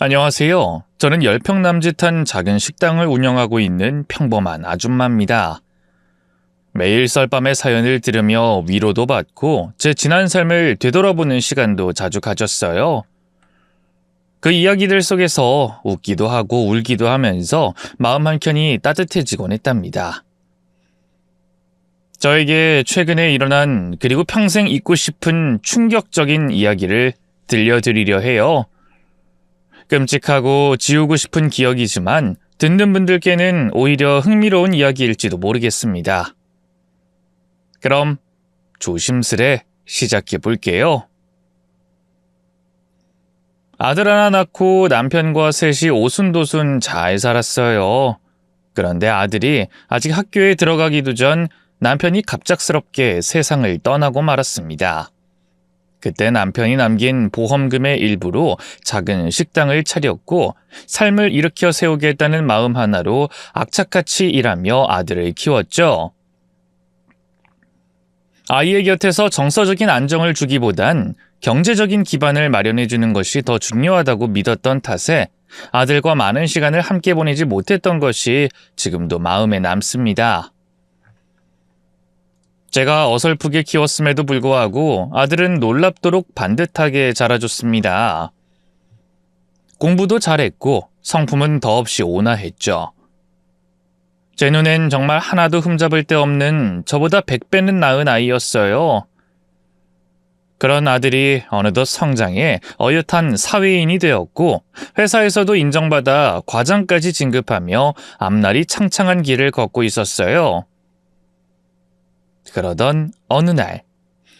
안녕하세요. 저는 10평 남짓한 작은 식당을 운영하고 있는 평범한 아줌마입니다. 매일 썰밤의 사연을 들으며 위로도 받고 제 지난 삶을 되돌아보는 시간도 자주 가졌어요. 그 이야기들 속에서 웃기도 하고 울기도 하면서 마음 한켠이 따뜻해지곤 했답니다. 저에게 최근에 일어난 그리고 평생 잊고 싶은 충격적인 이야기를 들려드리려 해요. 끔찍하고 지우고 싶은 기억이지만 듣는 분들께는 오히려 흥미로운 이야기일지도 모르겠습니다. 그럼 조심스레 시작해 볼게요. 아들 하나 낳고 남편과 셋이 오순도순 잘 살았어요. 그런데 아들이 아직 학교에 들어가기도 전 남편이 갑작스럽게 세상을 떠나고 말았습니다. 그때 남편이 남긴 보험금의 일부로 작은 식당을 차렸고 삶을 일으켜 세우겠다는 마음 하나로 악착같이 일하며 아들을 키웠죠. 아이의 곁에서 정서적인 안정을 주기보단 경제적인 기반을 마련해주는 것이 더 중요하다고 믿었던 탓에 아들과 많은 시간을 함께 보내지 못했던 것이 지금도 마음에 남습니다. 제가 어설프게 키웠음에도 불구하고 아들은 놀랍도록 반듯하게 자라줬습니다. 공부도 잘했고 성품은 더없이 온화했죠. 제 눈엔 정말 하나도 흠잡을 데 없는 저보다 100배는 나은 아이였어요. 그런 아들이 어느덧 성장해 어엿한 사회인이 되었고 회사에서도 인정받아 과장까지 진급하며 앞날이 창창한 길을 걷고 있었어요. 그러던 어느 날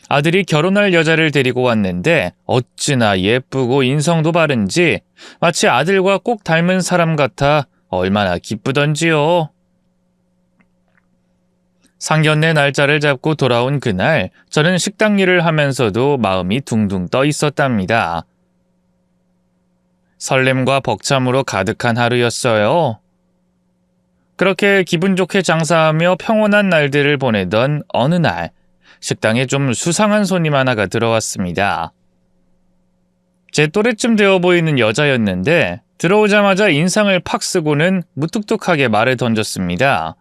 아들이 결혼할 여자를 데리고 왔는데 어찌나 예쁘고 인성도 바른지 마치 아들과 꼭 닮은 사람 같아 얼마나 기쁘던지요. 상견례 날짜를 잡고 돌아온 그날 저는 식당 일을 하면서도 마음이 둥둥 떠 있었답니다. 설렘과 벅참으로 가득한 하루였어요. 그렇게 기분 좋게 장사하며 평온한 날들을 보내던 어느 날 식당에 좀 수상한 손님 하나가 들어왔습니다. 제 또래쯤 되어 보이는 여자였는데 들어오자마자 인상을 팍 쓰고는 무뚝뚝하게 말을 던졌습니다.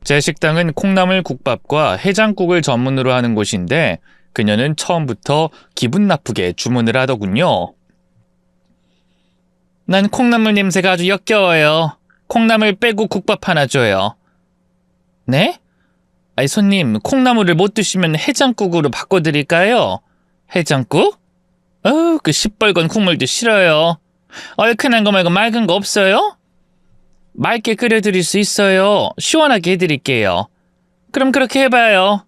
제 식당은 콩나물 국밥과 해장국을 전문으로 하는 곳인데 그녀는 처음부터 기분 나쁘게 주문을 하더군요. 난 콩나물 냄새가 아주 역겨워요. 콩나물 빼고 국밥 하나 줘요. 네? 아니 손님, 콩나물을 못 드시면 해장국으로 바꿔드릴까요? 해장국? 그 시뻘건 국물도 싫어요. 얼큰한 거 말고 맑은 거 없어요? 맑게 끓여드릴 수 있어요. 시원하게 해드릴게요. 그럼 그렇게 해봐요.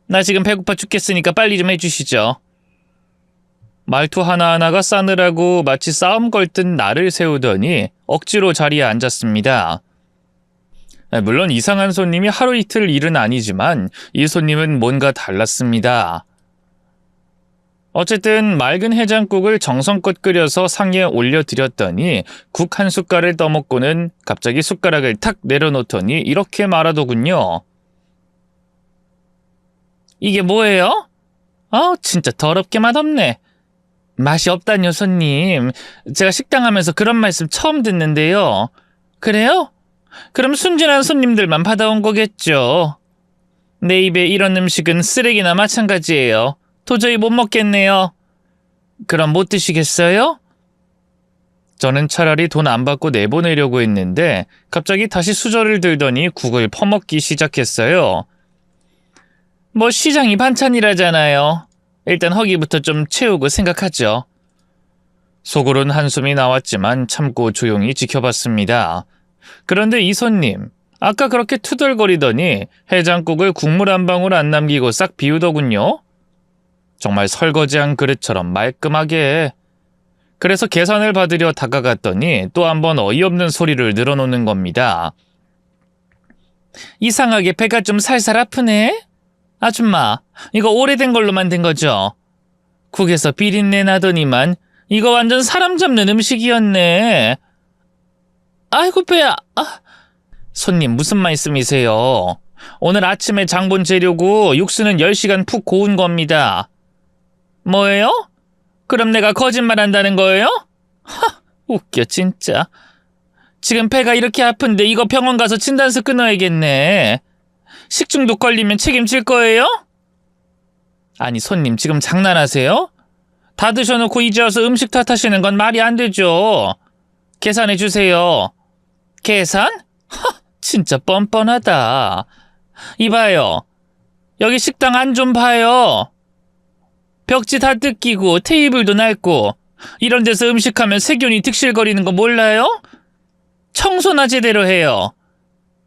나 지금 배고파 죽겠으니까 빨리 좀 해주시죠. 말투 하나하나가 싸늘하고 마치 싸움 걸듯 나를 세우더니 억지로 자리에 앉았습니다. 물론 이상한 손님이 하루 이틀 일은 아니지만 이 손님은 뭔가 달랐습니다. 어쨌든 맑은 해장국을 정성껏 끓여서 상에 올려드렸더니 국 한 숟갈을 떠먹고는 갑자기 숟가락을 탁 내려놓더니 이렇게 말하더군요. 이게 뭐예요? 진짜 더럽게 맛없네. 맛이 없다뇨 손님. 제가 식당 하면서 그런 말씀 처음 듣는데요. 그래요? 그럼 순진한 손님들만 받아온 거겠죠. 내 입에 이런 음식은 쓰레기나 마찬가지예요. 도저히 못 먹겠네요. 그럼 못 드시겠어요? 저는 차라리 돈 안 받고 내보내려고 했는데 갑자기 다시 수저를 들더니 국을 퍼먹기 시작했어요. 뭐 시장이 반찬이라잖아요. 일단 허기부터 좀 채우고 생각하죠. 속으론 한숨이 나왔지만 참고 조용히 지켜봤습니다. 그런데 이 손님, 아까 그렇게 투덜거리더니 해장국을 국물 한 방울 안 남기고 싹 비우더군요. 정말 설거지한 그릇처럼 말끔하게. 그래서 계산을 받으려 다가갔더니 또 한 번 어이없는 소리를 늘어놓는 겁니다. 이상하게 배가 좀 살살 아프네? 아줌마, 이거 오래된 걸로 만든 거죠? 국에서 비린내 나더니만 이거 완전 사람 잡는 음식이었네. 아이고 배야. 손님 무슨 말씀이세요? 오늘 아침에 장본 재료고 육수는 10시간 푹 고운 겁니다. 뭐예요? 그럼 내가 거짓말한다는 거예요? 웃겨 진짜. 지금 배가 이렇게 아픈데 이거 병원 가서 진단서 끊어야겠네. 식중독 걸리면 책임질 거예요? 아니 손님 지금 장난하세요? 다 드셔놓고 이제 와서 음식 탓하시는 건 말이 안 되죠. 계산해 주세요. 계산? 진짜 뻔뻔하다. 이봐요. 여기 식당 안 좀 봐요. 벽지 다 뜯기고 테이블도 낡고 이런 데서 음식하면 세균이 득실거리는 거 몰라요? 청소나 제대로 해요.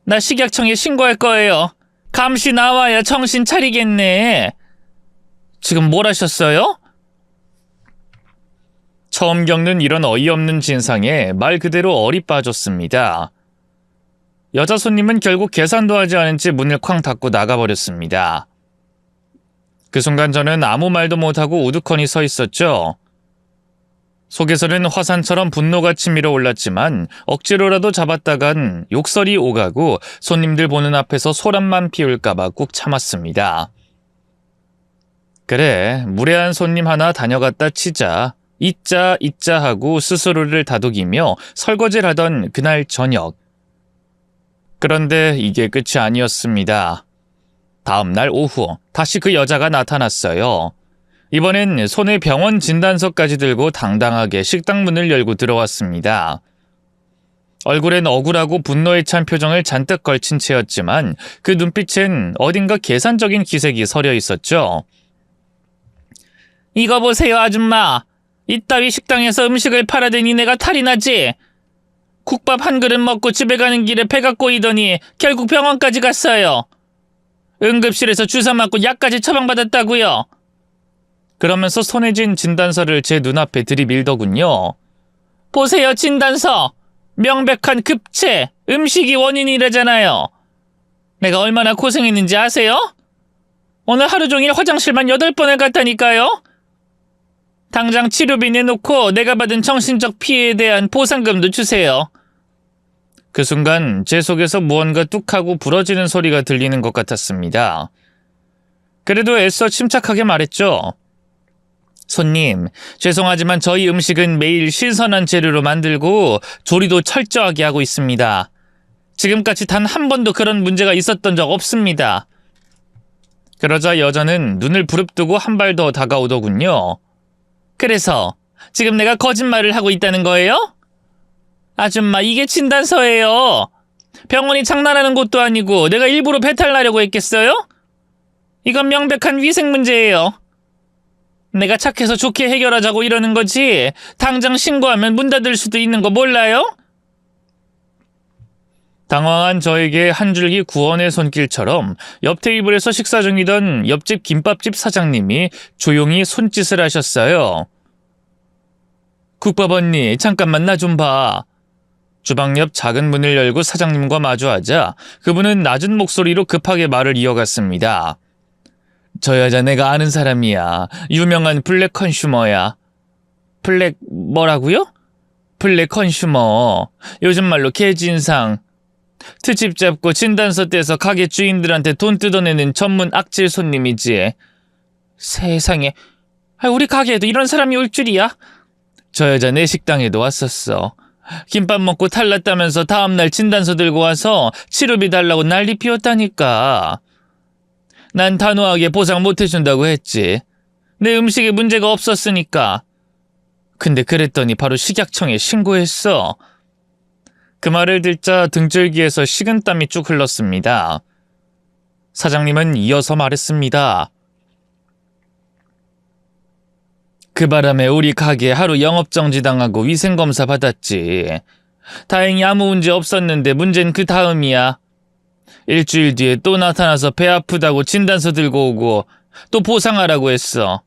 나 식약청에 신고할 거예요. 감시 나와야 정신 차리겠네. 지금 뭘 하셨어요? 처음 겪는 이런 어이없는 진상에 말 그대로 얼이 빠졌습니다. 여자 손님은 결국 계산도 하지 않은 채 문을 쾅 닫고 나가버렸습니다. 그 순간 저는 아무 말도 못하고 우두커니 서 있었죠. 속에서는 화산처럼 분노가 치밀어 올랐지만 억지로라도 잡았다간 욕설이 오가고 손님들 보는 앞에서 소란만 피울까봐 꾹 참았습니다. 그래, 무례한 손님 하나 다녀갔다 치자. 잊자 하고 스스로를 다독이며 설거지를 하던 그날 저녁. 그런데 이게 끝이 아니었습니다. 다음 날 오후 다시 그 여자가 나타났어요. 이번엔 손에 병원 진단서까지 들고 당당하게 식당 문을 열고 들어왔습니다. 얼굴엔 억울하고 분노에 찬 표정을 잔뜩 걸친 채였지만 그 눈빛엔 어딘가 계산적인 기색이 서려 있었죠. 이거 보세요 아줌마. 이따위 식당에서 음식을 팔아대니 내가 탈이 나지? 국밥 한 그릇 먹고 집에 가는 길에 배가 꼬이더니 결국 병원까지 갔어요. 응급실에서 주사 맞고 약까지 처방받았다고요. 그러면서 손에 쥔 진단서를 제 눈앞에 들이밀더군요. 보세요 진단서. 명백한 급체, 음식이 원인이래잖아요. 내가 얼마나 고생했는지 아세요? 오늘 하루 종일 화장실만 8번을 갔다니까요. 당장 치료비 내놓고 내가 받은 정신적 피해에 대한 보상금도 주세요. 그 순간 제 속에서 무언가 뚝하고 부러지는 소리가 들리는 것 같았습니다. 그래도 애써 침착하게 말했죠. 손님, 죄송하지만 저희 음식은 매일 신선한 재료로 만들고 조리도 철저하게 하고 있습니다. 지금까지 단 한 번도 그런 문제가 있었던 적 없습니다. 그러자 여자는 눈을 부릅뜨고 한 발 더 다가오더군요. 그래서 지금 내가 거짓말을 하고 있다는 거예요? 아줌마, 이게 진단서예요. 병원이 장난하는 곳도 아니고 내가 일부러 배탈 나려고 했겠어요? 이건 명백한 위생 문제예요. 내가 착해서 좋게 해결하자고 이러는 거지 당장 신고하면 문 닫을 수도 있는 거 몰라요? 당황한 저에게 한 줄기 구원의 손길처럼 옆 테이블에서 식사 중이던 옆집 김밥집 사장님이 조용히 손짓을 하셨어요. 국밥 언니, 잠깐만 나 좀 봐. 주방 옆 작은 문을 열고 사장님과 마주하자 그분은 낮은 목소리로 급하게 말을 이어갔습니다. 저 여자 내가 아는 사람이야. 유명한 블랙 컨슈머야. 블랙 뭐라고요? 블랙 컨슈머. 요즘 말로 개진상. 트집 잡고 진단서 떼서 가게 주인들한테 돈 뜯어내는 전문 악질 손님이지. 세상에. 우리 가게에도 이런 사람이 올 줄이야? 저 여자 내 식당에도 왔었어. 김밥 먹고 탈났다면서 다음날 진단서 들고 와서 치료비 달라고 난리 피웠다니까. 난 단호하게 보상 못 해준다고 했지. 내 음식에 문제가 없었으니까. 근데 그랬더니 바로 식약청에 신고했어. 그 말을 듣자 등줄기에서 식은땀이 쭉 흘렀습니다. 사장님은 이어서 말했습니다. 그 바람에 우리 가게 하루 영업정지 당하고 위생검사 받았지. 다행히 아무 문제 없었는데 문제는 그 다음이야. 일주일 뒤에 또 나타나서 배 아프다고 진단서 들고 오고 또 보상하라고 했어.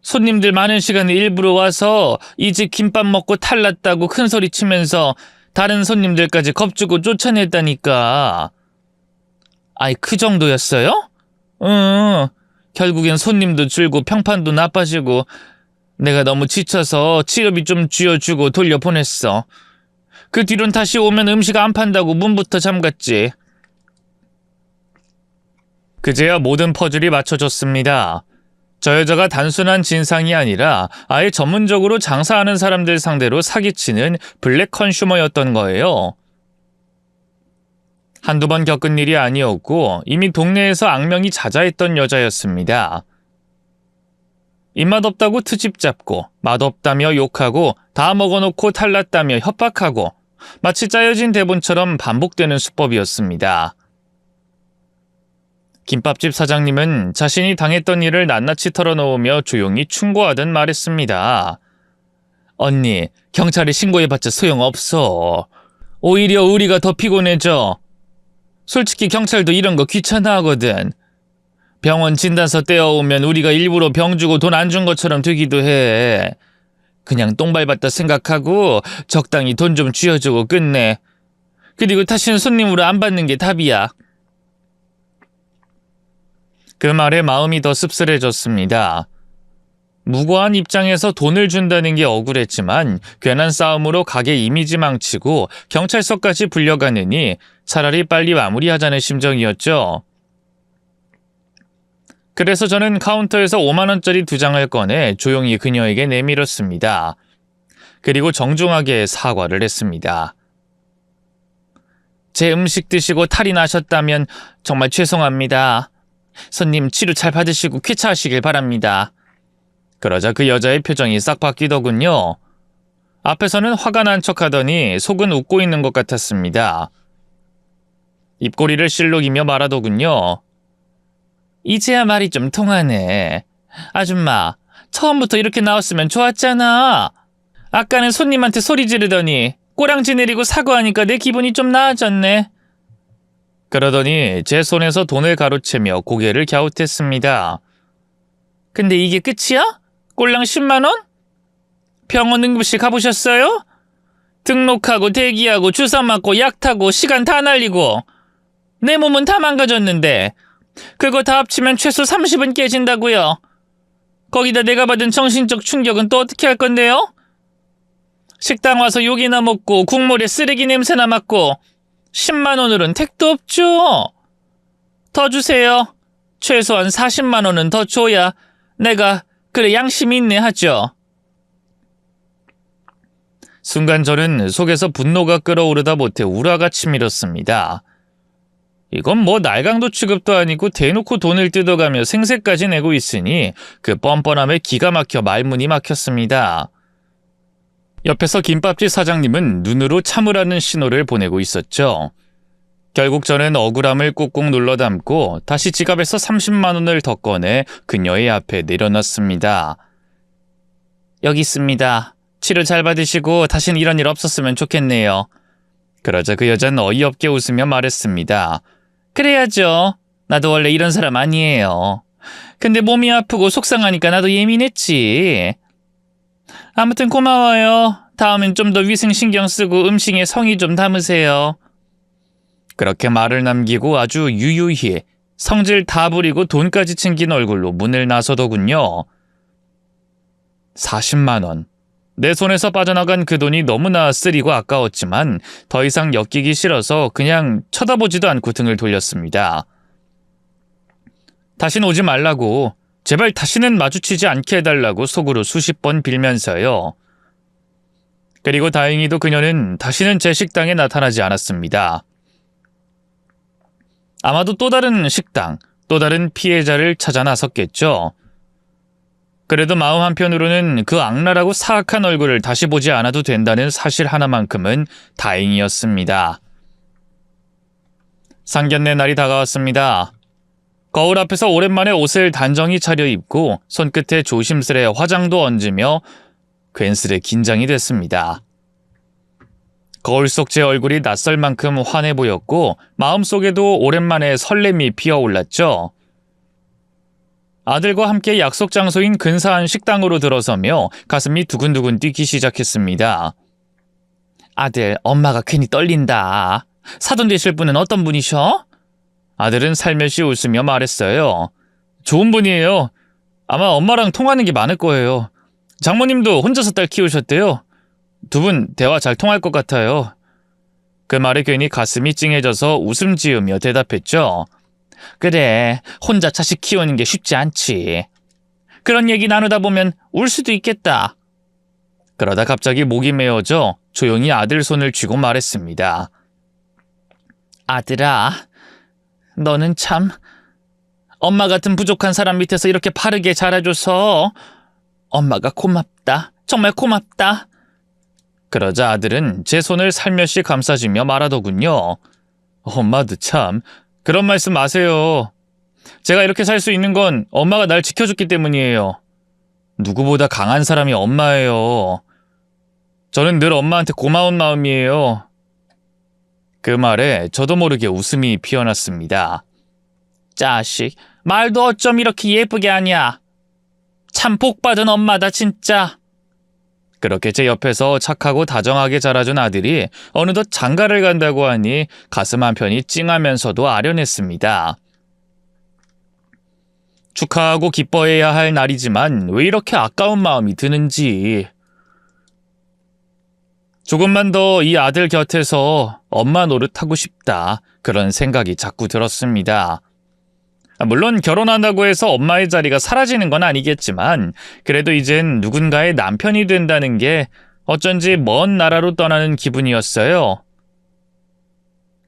손님들 많은 시간에 일부러 와서 이 집 김밥 먹고 탈났다고 큰소리 치면서 다른 손님들까지 겁주고 쫓아냈다니까. 아이, 그 정도였어요? 응. 결국엔 손님도 줄고 평판도 나빠지고 내가 너무 지쳐서 치료비 좀 쥐어주고 돌려보냈어. 그 뒤론 다시 오면 음식 안 판다고 문부터 잠갔지. 그제야 모든 퍼즐이 맞춰졌습니다. 저 여자가 단순한 진상이 아니라 아예 전문적으로 장사하는 사람들 상대로 사기치는 블랙 컨슈머였던 거예요. 한두 번 겪은 일이 아니었고 이미 동네에서 악명이 자자했던 여자였습니다. 입맛 없다고 트집 잡고 맛없다며 욕하고 다 먹어놓고 탈났다며 협박하고 마치 짜여진 대본처럼 반복되는 수법이었습니다. 김밥집 사장님은 자신이 당했던 일을 낱낱이 털어놓으며 조용히 충고하듯 말했습니다. 언니, 경찰에 신고해봤자 소용없어. 오히려 우리가 더 피곤해져. 솔직히 경찰도 이런 거 귀찮아하거든. 병원 진단서 떼어오면 우리가 일부러 병 주고 돈 안 준 것처럼 되기도 해. 그냥 똥 밟았다 생각하고 적당히 돈 좀 쥐어주고 끝내. 그리고 다시는 손님으로 안 받는 게 답이야. 그 말에 마음이 더 씁쓸해졌습니다. 무고한 입장에서 돈을 준다는 게 억울했지만 괜한 싸움으로 가게 이미지 망치고 경찰서까지 불려가느니 차라리 빨리 마무리하자는 심정이었죠. 그래서 저는 카운터에서 5만 원짜리 2장을 꺼내 조용히 그녀에게 내밀었습니다. 그리고 정중하게 사과를 했습니다. 제 음식 드시고 탈이 나셨다면 정말 죄송합니다. 손님 치료 잘 받으시고 쾌차하시길 바랍니다. 그러자 그 여자의 표정이 싹 바뀌더군요. 앞에서는 화가 난 척하더니 속은 웃고 있는 것 같았습니다. 입꼬리를 실룩이며 말하더군요. 이제야 말이 좀 통하네. 아줌마, 처음부터 이렇게 나왔으면 좋았잖아. 아까는 손님한테 소리 지르더니 꼬랑지 내리고 사과하니까 내 기분이 좀 나아졌네. 그러더니 제 손에서 돈을 가로채며 고개를 갸웃했습니다. 근데 이게 끝이야? 꼴랑 10만 원? 병원 응급실 가보셨어요? 등록하고 대기하고 주사 맞고 약 타고 시간 다 날리고 내 몸은 다 망가졌는데 그거 다 합치면 최소 30은 깨진다고요. 거기다 내가 받은 정신적 충격은 또 어떻게 할 건데요? 식당 와서 욕이나 먹고 국물에 쓰레기 냄새나 맡고 10만 원으로는 택도 없죠. 더 주세요. 최소한 40만 원은 더 줘야 내가 그래 양심이 있네 하죠. 순간 저는 속에서 분노가 끓어오르다 못해 우라가 치밀었습니다. 이건 뭐 날강도 취급도 아니고 대놓고 돈을 뜯어가며 생색까지 내고 있으니 그 뻔뻔함에 기가 막혀 말문이 막혔습니다. 옆에서 김밥집 사장님은 눈으로 참으라는 신호를 보내고 있었죠. 결국 저는 억울함을 꾹꾹 눌러 담고 다시 지갑에서 30만 원을 더 꺼내 그녀의 앞에 내려놨습니다. 여기 있습니다. 치료 잘 받으시고 다시는 이런 일 없었으면 좋겠네요. 그러자 그 여자는 어이없게 웃으며 말했습니다. 그래야죠. 나도 원래 이런 사람 아니에요. 근데 몸이 아프고 속상하니까 나도 예민했지. 아무튼 고마워요. 다음엔 좀 더 위생 신경 쓰고 음식에 성의 좀 담으세요. 그렇게 말을 남기고 아주 유유히 성질 다 부리고 돈까지 챙긴 얼굴로 문을 나서더군요. 40만 원. 내 손에서 빠져나간 그 돈이 너무나 쓰리고 아까웠지만 더 이상 엮이기 싫어서 그냥 쳐다보지도 않고 등을 돌렸습니다. 다신 오지 말라고, 제발 다시는 마주치지 않게 해달라고 속으로 수십 번 빌면서요. 그리고 다행히도 그녀는 다시는 제 식당에 나타나지 않았습니다. 아마도 또 다른 식당, 또 다른 피해자를 찾아 나섰겠죠. 그래도 마음 한편으로는 그 악랄하고 사악한 얼굴을 다시 보지 않아도 된다는 사실 하나만큼은 다행이었습니다. 상견례 날이 다가왔습니다. 거울 앞에서 오랜만에 옷을 단정히 차려입고 손끝에 조심스레 화장도 얹으며 괜스레 긴장이 됐습니다. 거울 속 제 얼굴이 낯설 만큼 환해 보였고 마음속에도 오랜만에 설렘이 피어올랐죠. 아들과 함께 약속 장소인 근사한 식당으로 들어서며 가슴이 두근두근 뛰기 시작했습니다. 아들, 엄마가 괜히 떨린다. 사돈 되실 분은 어떤 분이셔? 아들은 살며시 웃으며 말했어요. 좋은 분이에요. 아마 엄마랑 통하는 게 많을 거예요. 장모님도 혼자서 딸 키우셨대요. 두 분 대화 잘 통할 것 같아요. 그 말에 괜히 가슴이 찡해져서 웃음 지으며 대답했죠. 그래, 혼자 자식 키우는 게 쉽지 않지. 그런 얘기 나누다 보면 울 수도 있겠다. 그러다 갑자기 목이 메어져 조용히 아들 손을 쥐고 말했습니다. 아들아, 너는 참 엄마 같은 부족한 사람 밑에서 이렇게 바르게 자라줘서 엄마가 고맙다. 정말 고맙다. 그러자 아들은 제 손을 살며시 감싸주며 말하더군요. 엄마도 참 그런 말씀 마세요. 제가 이렇게 살 수 있는 건 엄마가 날 지켜줬기 때문이에요. 누구보다 강한 사람이 엄마예요. 저는 늘 엄마한테 고마운 마음이에요. 그 말에 저도 모르게 웃음이 피어났습니다. 자식, 말도 어쩜 이렇게 예쁘게 하냐. 참 복받은 엄마다 진짜. 그렇게 제 옆에서 착하고 다정하게 자라준 아들이 어느덧 장가를 간다고 하니 가슴 한편이 찡하면서도 아련했습니다. 축하하고 기뻐해야 할 날이지만 왜 이렇게 아까운 마음이 드는지. 조금만 더 이 아들 곁에서 엄마 노릇하고 싶다. 그런 생각이 자꾸 들었습니다. 물론 결혼한다고 해서 엄마의 자리가 사라지는 건 아니겠지만 그래도 이젠 누군가의 남편이 된다는 게 어쩐지 먼 나라로 떠나는 기분이었어요.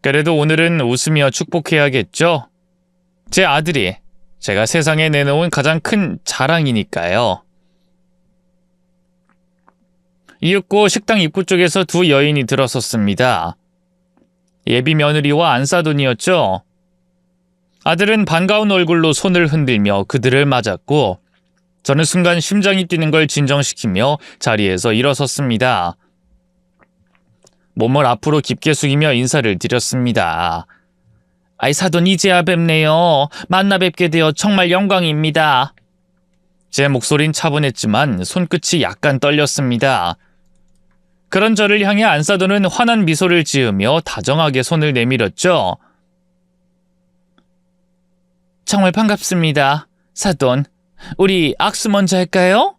그래도 오늘은 웃으며 축복해야겠죠? 제 아들이 제가 세상에 내놓은 가장 큰 자랑이니까요. 이윽고 식당 입구 쪽에서 두 여인이 들어섰습니다. 예비 며느리와 안사돈이었죠. 아들은 반가운 얼굴로 손을 흔들며 그들을 맞았고 저는 순간 심장이 뛰는 걸 진정시키며 자리에서 일어섰습니다. 몸을 앞으로 깊게 숙이며 인사를 드렸습니다. 아이 사돈 이제야 뵙네요. 만나 뵙게 되어 정말 영광입니다. 제 목소린 차분했지만 손끝이 약간 떨렸습니다. 그런 저를 향해 안사돈은 환한 미소를 지으며 다정하게 손을 내밀었죠. 정말 반갑습니다. 사돈, 우리 악수 먼저 할까요?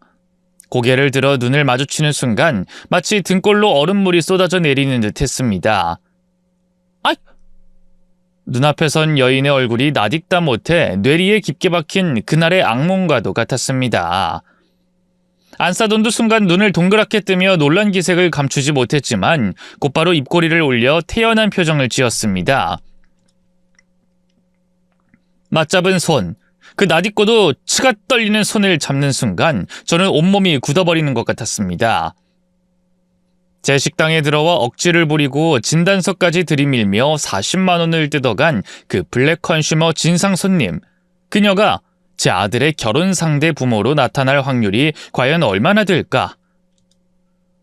고개를 들어 눈을 마주치는 순간 마치 등골로 얼음물이 쏟아져 내리는 듯 했습니다. 아이! 눈앞에 선 여인의 얼굴이 나딕다 못해 뇌리에 깊게 박힌 그날의 악몽과도 같았습니다. 안사돈도 순간 눈을 동그랗게 뜨며 놀란 기색을 감추지 못했지만 곧바로 입꼬리를 올려 태연한 표정을 지었습니다. 맞잡은 손, 그 나딛고도 치가 떨리는 손을 잡는 순간 저는 온몸이 굳어버리는 것 같았습니다. 제 식당에 들어와 억지를 부리고 진단서까지 들이밀며 40만 원을 뜯어간 그 블랙 컨슈머 진상 손님, 그녀가 제 아들의 결혼 상대 부모로 나타날 확률이 과연 얼마나 될까?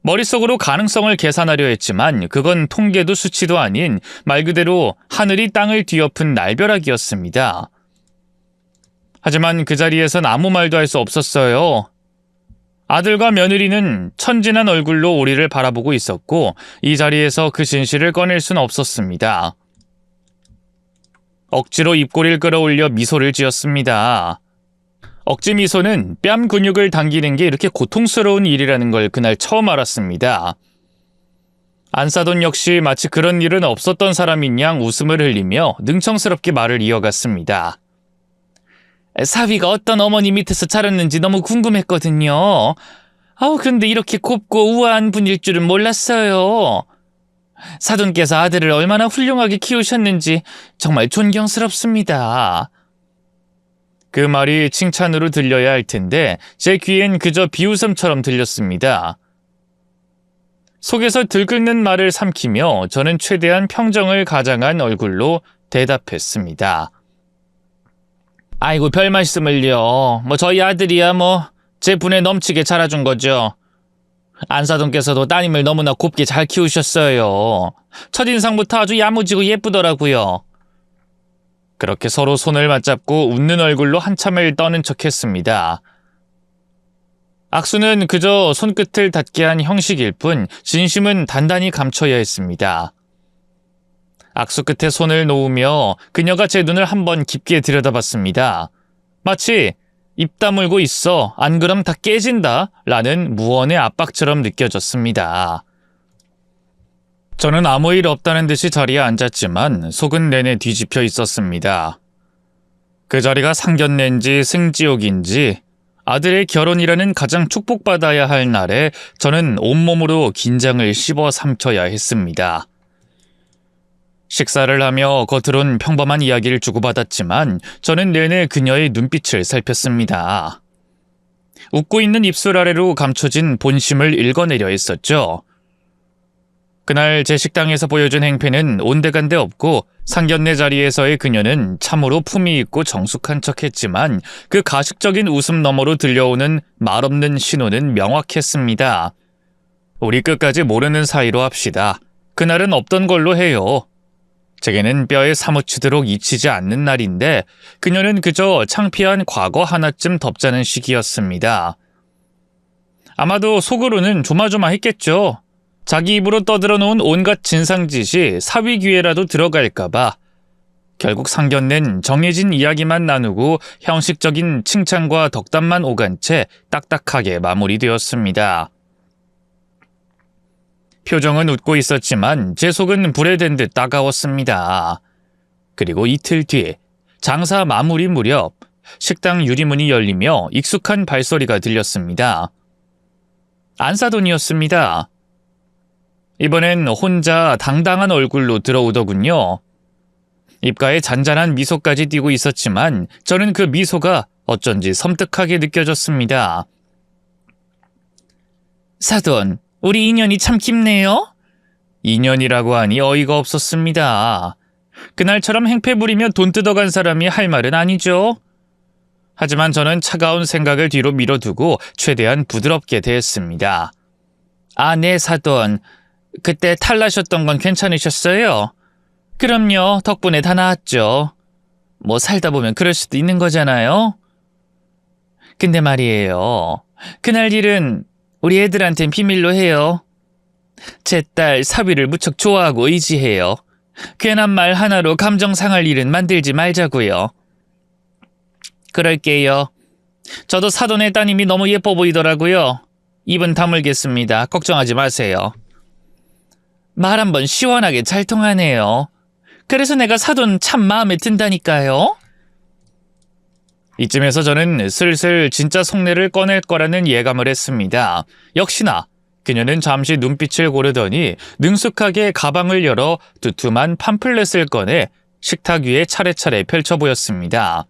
머릿속으로 가능성을 계산하려 했지만 그건 통계도 수치도 아닌 말 그대로 하늘이 땅을 뒤엎은 날벼락이었습니다. 하지만 그 자리에선 아무 말도 할 수 없었어요. 아들과 며느리는 천진한 얼굴로 우리를 바라보고 있었고 이 자리에서 그 진실을 꺼낼 수는 없었습니다. 억지로 입꼬리를 끌어올려 미소를 지었습니다. 억지 미소는 뺨 근육을 당기는 게 이렇게 고통스러운 일이라는 걸 그날 처음 알았습니다. 안사돈 역시 마치 그런 일은 없었던 사람인 양 웃음을 흘리며 능청스럽게 말을 이어갔습니다. 사위가 어떤 어머니 밑에서 자랐는지 너무 궁금했거든요. 근데 이렇게 곱고 우아한 분일 줄은 몰랐어요. 사돈께서 아들을 얼마나 훌륭하게 키우셨는지 정말 존경스럽습니다. 그 말이 칭찬으로 들려야 할 텐데 제 귀엔 그저 비웃음처럼 들렸습니다. 속에서 들끓는 말을 삼키며 저는 최대한 평정을 가장한 얼굴로 대답했습니다. 아이고 별 말씀을요. 저희 아들이야 제 분에 넘치게 자라준 거죠. 안사돈께서도 따님을 너무나 곱게 잘 키우셨어요. 첫인상부터 아주 야무지고 예쁘더라고요. 그렇게 서로 손을 맞잡고 웃는 얼굴로 한참을 떠는 척했습니다. 악수는 그저 손끝을 닿게 한 형식일 뿐 진심은 단단히 감춰야 했습니다. 악수 끝에 손을 놓으며 그녀가 제 눈을 한번 깊게 들여다봤습니다. 마치 입 다물고 있어 안 그럼 다 깨진다 라는 무언의 압박처럼 느껴졌습니다. 저는 아무 일 없다는 듯이 자리에 앉았지만 속은 내내 뒤집혀 있었습니다. 그 자리가 상견례인지 승지옥인지 아들의 결혼이라는 가장 축복받아야 할 날에 저는 온몸으로 긴장을 씹어 삼켜야 했습니다. 식사를 하며 겉으론 평범한 이야기를 주고받았지만 저는 내내 그녀의 눈빛을 살폈습니다. 웃고 있는 입술 아래로 감춰진 본심을 읽어내려 했었죠. 그날 제 식당에서 보여준 행패는 온데간데 없고 상견례 자리에서의 그녀는 참으로 품위 있고 정숙한 척했지만 그 가식적인 웃음 너머로 들려오는 말없는 신호는 명확했습니다. 우리 끝까지 모르는 사이로 합시다. 그날은 없던 걸로 해요. 제게는 뼈에 사무치도록 잊히지 않는 날인데 그녀는 그저 창피한 과거 하나쯤 덮자는 식이었습니다. 아마도 속으로는 조마조마했겠죠. 자기 입으로 떠들어놓은 온갖 진상짓이 사위 귀에라도 들어갈까봐. 결국 상견례는 정해진 이야기만 나누고 형식적인 칭찬과 덕담만 오간 채 딱딱하게 마무리되었습니다. 표정은 웃고 있었지만 제 속은 불에 댄 듯 따가웠습니다. 그리고 이틀 뒤 장사 마무리 무렵 식당 유리문이 열리며 익숙한 발소리가 들렸습니다. 안사돈이었습니다. 이번엔 혼자 당당한 얼굴로 들어오더군요. 입가에 잔잔한 미소까지 띄고 있었지만 저는 그 미소가 어쩐지 섬뜩하게 느껴졌습니다. 사돈, 우리 인연이 참 깊네요? 인연이라고 하니 어이가 없었습니다. 그날처럼 행패 부리며 돈 뜯어간 사람이 할 말은 아니죠. 하지만 저는 차가운 생각을 뒤로 밀어두고 최대한 부드럽게 대했습니다. 아, 네, 사돈. 그때 탈나셨던 건 괜찮으셨어요? 그럼요. 덕분에 다 나았죠. 뭐 살다 보면 그럴 수도 있는 거잖아요. 근데 말이에요. 그날 일은 우리 애들한텐 비밀로 해요. 제 딸 사위를 무척 좋아하고 의지해요. 괜한 말 하나로 감정 상할 일은 만들지 말자고요. 그럴게요. 저도 사돈의 따님이 너무 예뻐 보이더라고요. 입은 다물겠습니다. 걱정하지 마세요. 말 한번 시원하게 잘 통하네요. 그래서 내가 사돈 참 마음에 든다니까요. 이쯤에서 저는 슬슬 진짜 속내를 꺼낼 거라는 예감을 했습니다. 역시나 그녀는 잠시 눈빛을 고르더니 능숙하게 가방을 열어 두툼한 팜플렛을 꺼내 식탁 위에 차례차례 펼쳐 보였습니다.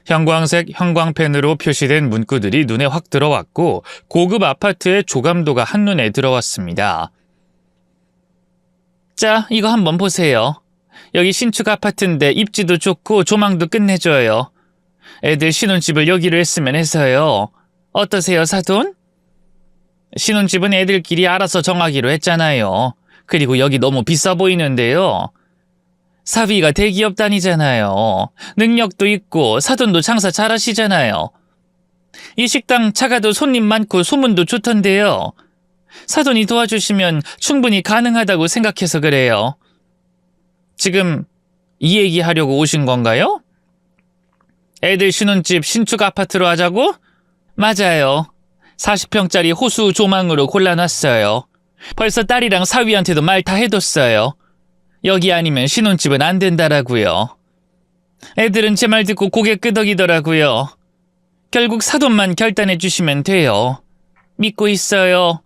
형광색 형광펜으로 표시된 문구들이 눈에 확 들어왔고 고급 아파트의 조감도가 한눈에 들어왔습니다. 자, 이거 한번 보세요. 여기 신축 아파트인데 입지도 좋고 조망도 끝내줘요. 애들 신혼집을 여기로 했으면 해서요. 어떠세요, 사돈? 신혼집은 애들끼리 알아서 정하기로 했잖아요. 그리고 여기 너무 비싸 보이는데요. 사위가 대기업 다니잖아요. 능력도 있고 사돈도 장사 잘하시잖아요. 이 식당 차가도 손님 많고 소문도 좋던데요. 사돈이 도와주시면 충분히 가능하다고 생각해서 그래요. 지금 이 얘기 하려고 오신 건가요? 애들 신혼집 신축 아파트로 하자고? 맞아요. 40평짜리 호수 조망으로 골라놨어요. 벌써 딸이랑 사위한테도 말 다 해뒀어요. 여기 아니면 신혼집은 안 된다라고요. 애들은 제 말 듣고 고개 끄덕이더라고요. 결국 사돈만 결단해 주시면 돼요. 믿고 있어요.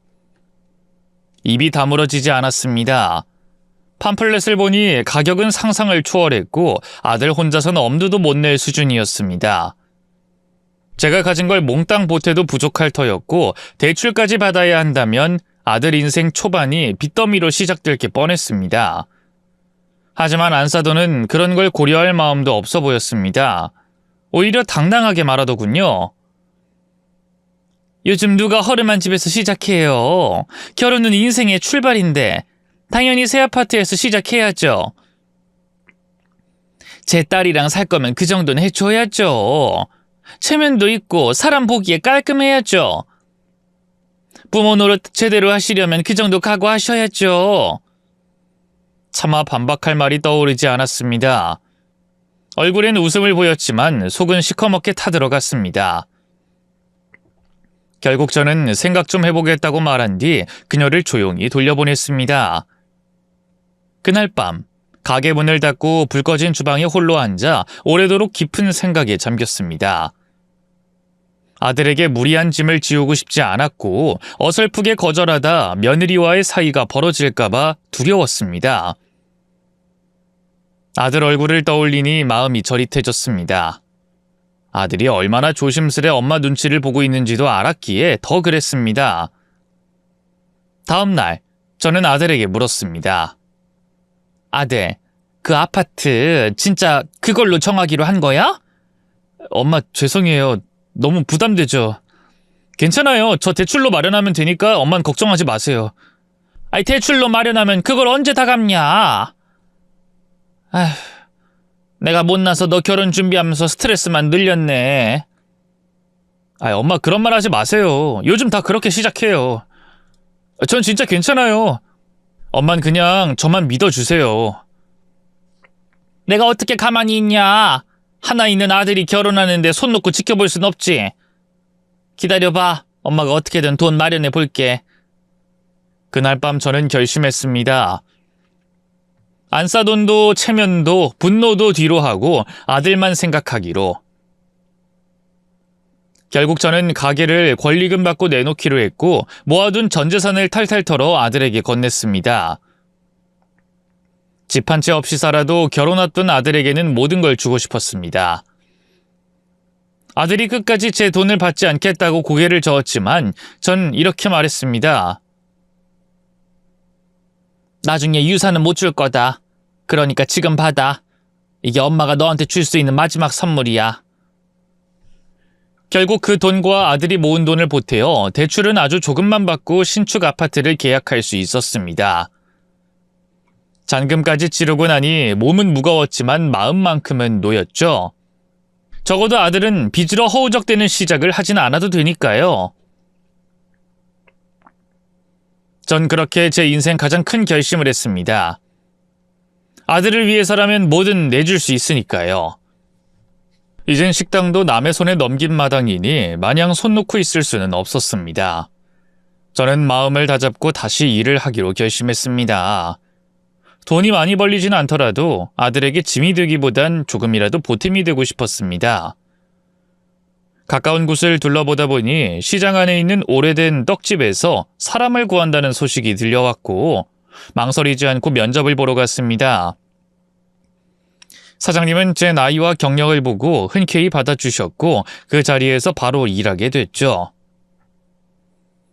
입이 다물어지지 않았습니다. 팜플렛을 보니 가격은 상상을 초월했고 아들 혼자서는 엄두도 못 낼 수준이었습니다. 제가 가진 걸 몽땅 보태도 부족할 터였고 대출까지 받아야 한다면 아들 인생 초반이 빚더미로 시작될 게 뻔했습니다. 하지만 안사돈은 그런 걸 고려할 마음도 없어 보였습니다. 오히려 당당하게 말하더군요. 요즘 누가 허름한 집에서 시작해요. 결혼은 인생의 출발인데 당연히 새 아파트에서 시작해야죠. 제 딸이랑 살 거면 그 정도는 해줘야죠. 체면도 있고 사람 보기에 깔끔해야죠. 부모 노릇 제대로 하시려면 그 정도 각오하셔야죠. 차마 반박할 말이 떠오르지 않았습니다. 얼굴엔 웃음을 보였지만 속은 시커멓게 타들어갔습니다. 결국 저는 생각 좀 해보겠다고 말한 뒤 그녀를 조용히 돌려보냈습니다. 그날 밤 가게 문을 닫고 불 꺼진 주방에 홀로 앉아 오래도록 깊은 생각에 잠겼습니다. 아들에게 무리한 짐을 지우고 싶지 않았고 어설프게 거절하다 며느리와의 사이가 벌어질까봐 두려웠습니다. 아들 얼굴을 떠올리니 마음이 저릿해졌습니다. 아들이 얼마나 조심스레 엄마 눈치를 보고 있는지도 알았기에 더 그랬습니다. 다음 날 저는 아들에게 물었습니다. 아들, 그 아파트 진짜 그걸로 정하기로 한 거야? 엄마 죄송해요. 너무 부담되죠. 괜찮아요. 저 대출로 마련하면 되니까 엄만 걱정하지 마세요. 아이 대출로 마련하면 그걸 언제 다 갚냐? 아휴, 내가 못나서 너 결혼 준비하면서 스트레스만 늘렸네. 아이 엄마 그런 말 하지 마세요. 요즘 다 그렇게 시작해요. 전 진짜 괜찮아요. 엄만 그냥 저만 믿어주세요. 내가 어떻게 가만히 있냐? 하나 있는 아들이 결혼하는데 손 놓고 지켜볼 순 없지. 기다려봐. 엄마가 어떻게든 돈 마련해 볼게. 그날 밤 저는 결심했습니다. 안싸돈도 체면도 분노도 뒤로 하고 아들만 생각하기로. 결국 저는 가게를 권리금 받고 내놓기로 했고 모아둔 전 재산을 탈탈 털어 아들에게 건넸습니다. 집 한 채 없이 살아도 결혼 앞둔 아들에게는 모든 걸 주고 싶었습니다. 아들이 끝까지 제 돈을 받지 않겠다고 고개를 저었지만 전 이렇게 말했습니다. 나중에 유산은 못 줄 거다. 그러니까 지금 받아. 이게 엄마가 너한테 줄 수 있는 마지막 선물이야. 결국 그 돈과 아들이 모은 돈을 보태어 대출은 아주 조금만 받고 신축 아파트를 계약할 수 있었습니다. 잔금까지 치르고 나니 몸은 무거웠지만 마음만큼은 놓였죠. 적어도 아들은 빚으로 허우적대는 시작을 하진 않아도 되니까요. 전 그렇게 제 인생 가장 큰 결심을 했습니다. 아들을 위해서라면 뭐든 내줄 수 있으니까요. 이젠 식당도 남의 손에 넘긴 마당이니 마냥 손 놓고 있을 수는 없었습니다. 저는 마음을 다잡고 다시 일을 하기로 결심했습니다. 돈이 많이 벌리진 않더라도 아들에게 짐이 되기보단 조금이라도 보탬이 되고 싶었습니다. 가까운 곳을 둘러보다 보니 시장 안에 있는 오래된 떡집에서 사람을 구한다는 소식이 들려왔고 망설이지 않고 면접을 보러 갔습니다. 사장님은 제 나이와 경력을 보고 흔쾌히 받아주셨고 그 자리에서 바로 일하게 됐죠.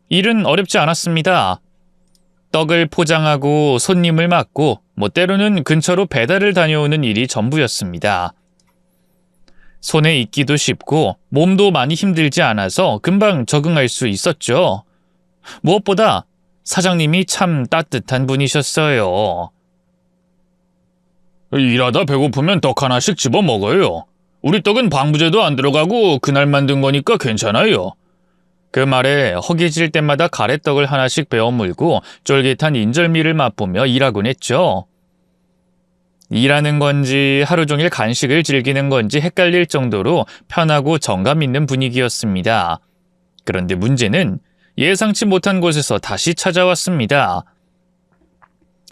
일은 어렵지 않았습니다. 떡을 포장하고 손님을 맞고 때로는 근처로 배달을 다녀오는 일이 전부였습니다. 손에 익기도 쉽고 몸도 많이 힘들지 않아서 금방 적응할 수 있었죠. 무엇보다 사장님이 참 따뜻한 분이셨어요. 일하다 배고프면 떡 하나씩 집어 먹어요. 우리 떡은 방부제도 안 들어가고 그날 만든 거니까 괜찮아요. 그 말에 허기질 때마다 가래떡을 하나씩 베어 물고 쫄깃한 인절미를 맛보며 일하곤 했죠. 일하는 건지 하루 종일 간식을 즐기는 건지 헷갈릴 정도로 편하고 정감 있는 분위기였습니다. 그런데 문제는 예상치 못한 곳에서 다시 찾아왔습니다.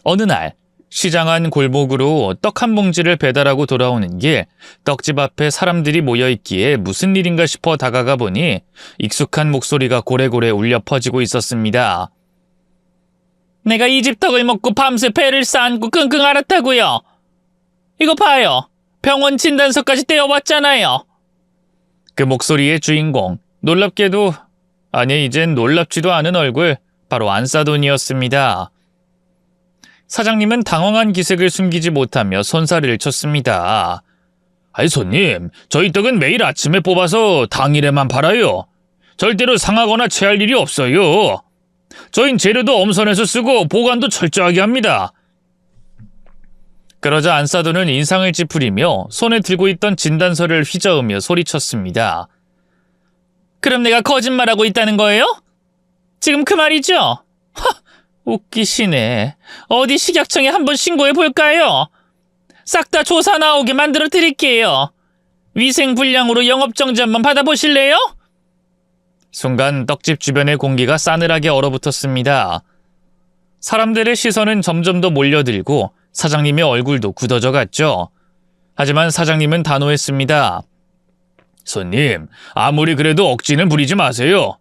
어느 날 시장 안 골목으로 떡 한 봉지를 배달하고 돌아오는 길, 떡집 앞에 사람들이 모여있기에 무슨 일인가 싶어 다가가 보니 익숙한 목소리가 고래고래 울려 퍼지고 있었습니다. 내가 이 집 떡을 먹고 밤새 배를 쌓고 끙끙 앓았다고요. 이거 봐요. 병원 진단서까지 떼어왔잖아요. 그 목소리의 주인공, 놀랍게도, 아니 이젠 놀랍지도 않은 얼굴, 바로 안싸돈이었습니다. 사장님은 당황한 기색을 숨기지 못하며 손살을 쳤습니다. 아이 손님, 저희 떡은 매일 아침에 뽑아서 당일에만 팔아요. 절대로 상하거나 체할 일이 없어요. 저흰 재료도 엄선해서 쓰고 보관도 철저하게 합니다. 그러자 안싸돈은 인상을 찌푸리며 손에 들고 있던 진단서를 휘저으며 소리쳤습니다. 그럼 내가 거짓말하고 있다는 거예요? 지금 그 말이죠? 웃기시네. 어디 식약청에 한번 신고해 볼까요? 싹 다 조사 나오게 만들어 드릴게요. 위생불량으로 영업정지 한번 받아보실래요? 순간 떡집 주변의 공기가 싸늘하게 얼어붙었습니다. 사람들의 시선은 점점 더 몰려들고 사장님의 얼굴도 굳어져 갔죠. 하지만 사장님은 단호했습니다. 손님, 아무리 그래도 억지는 부리지 마세요.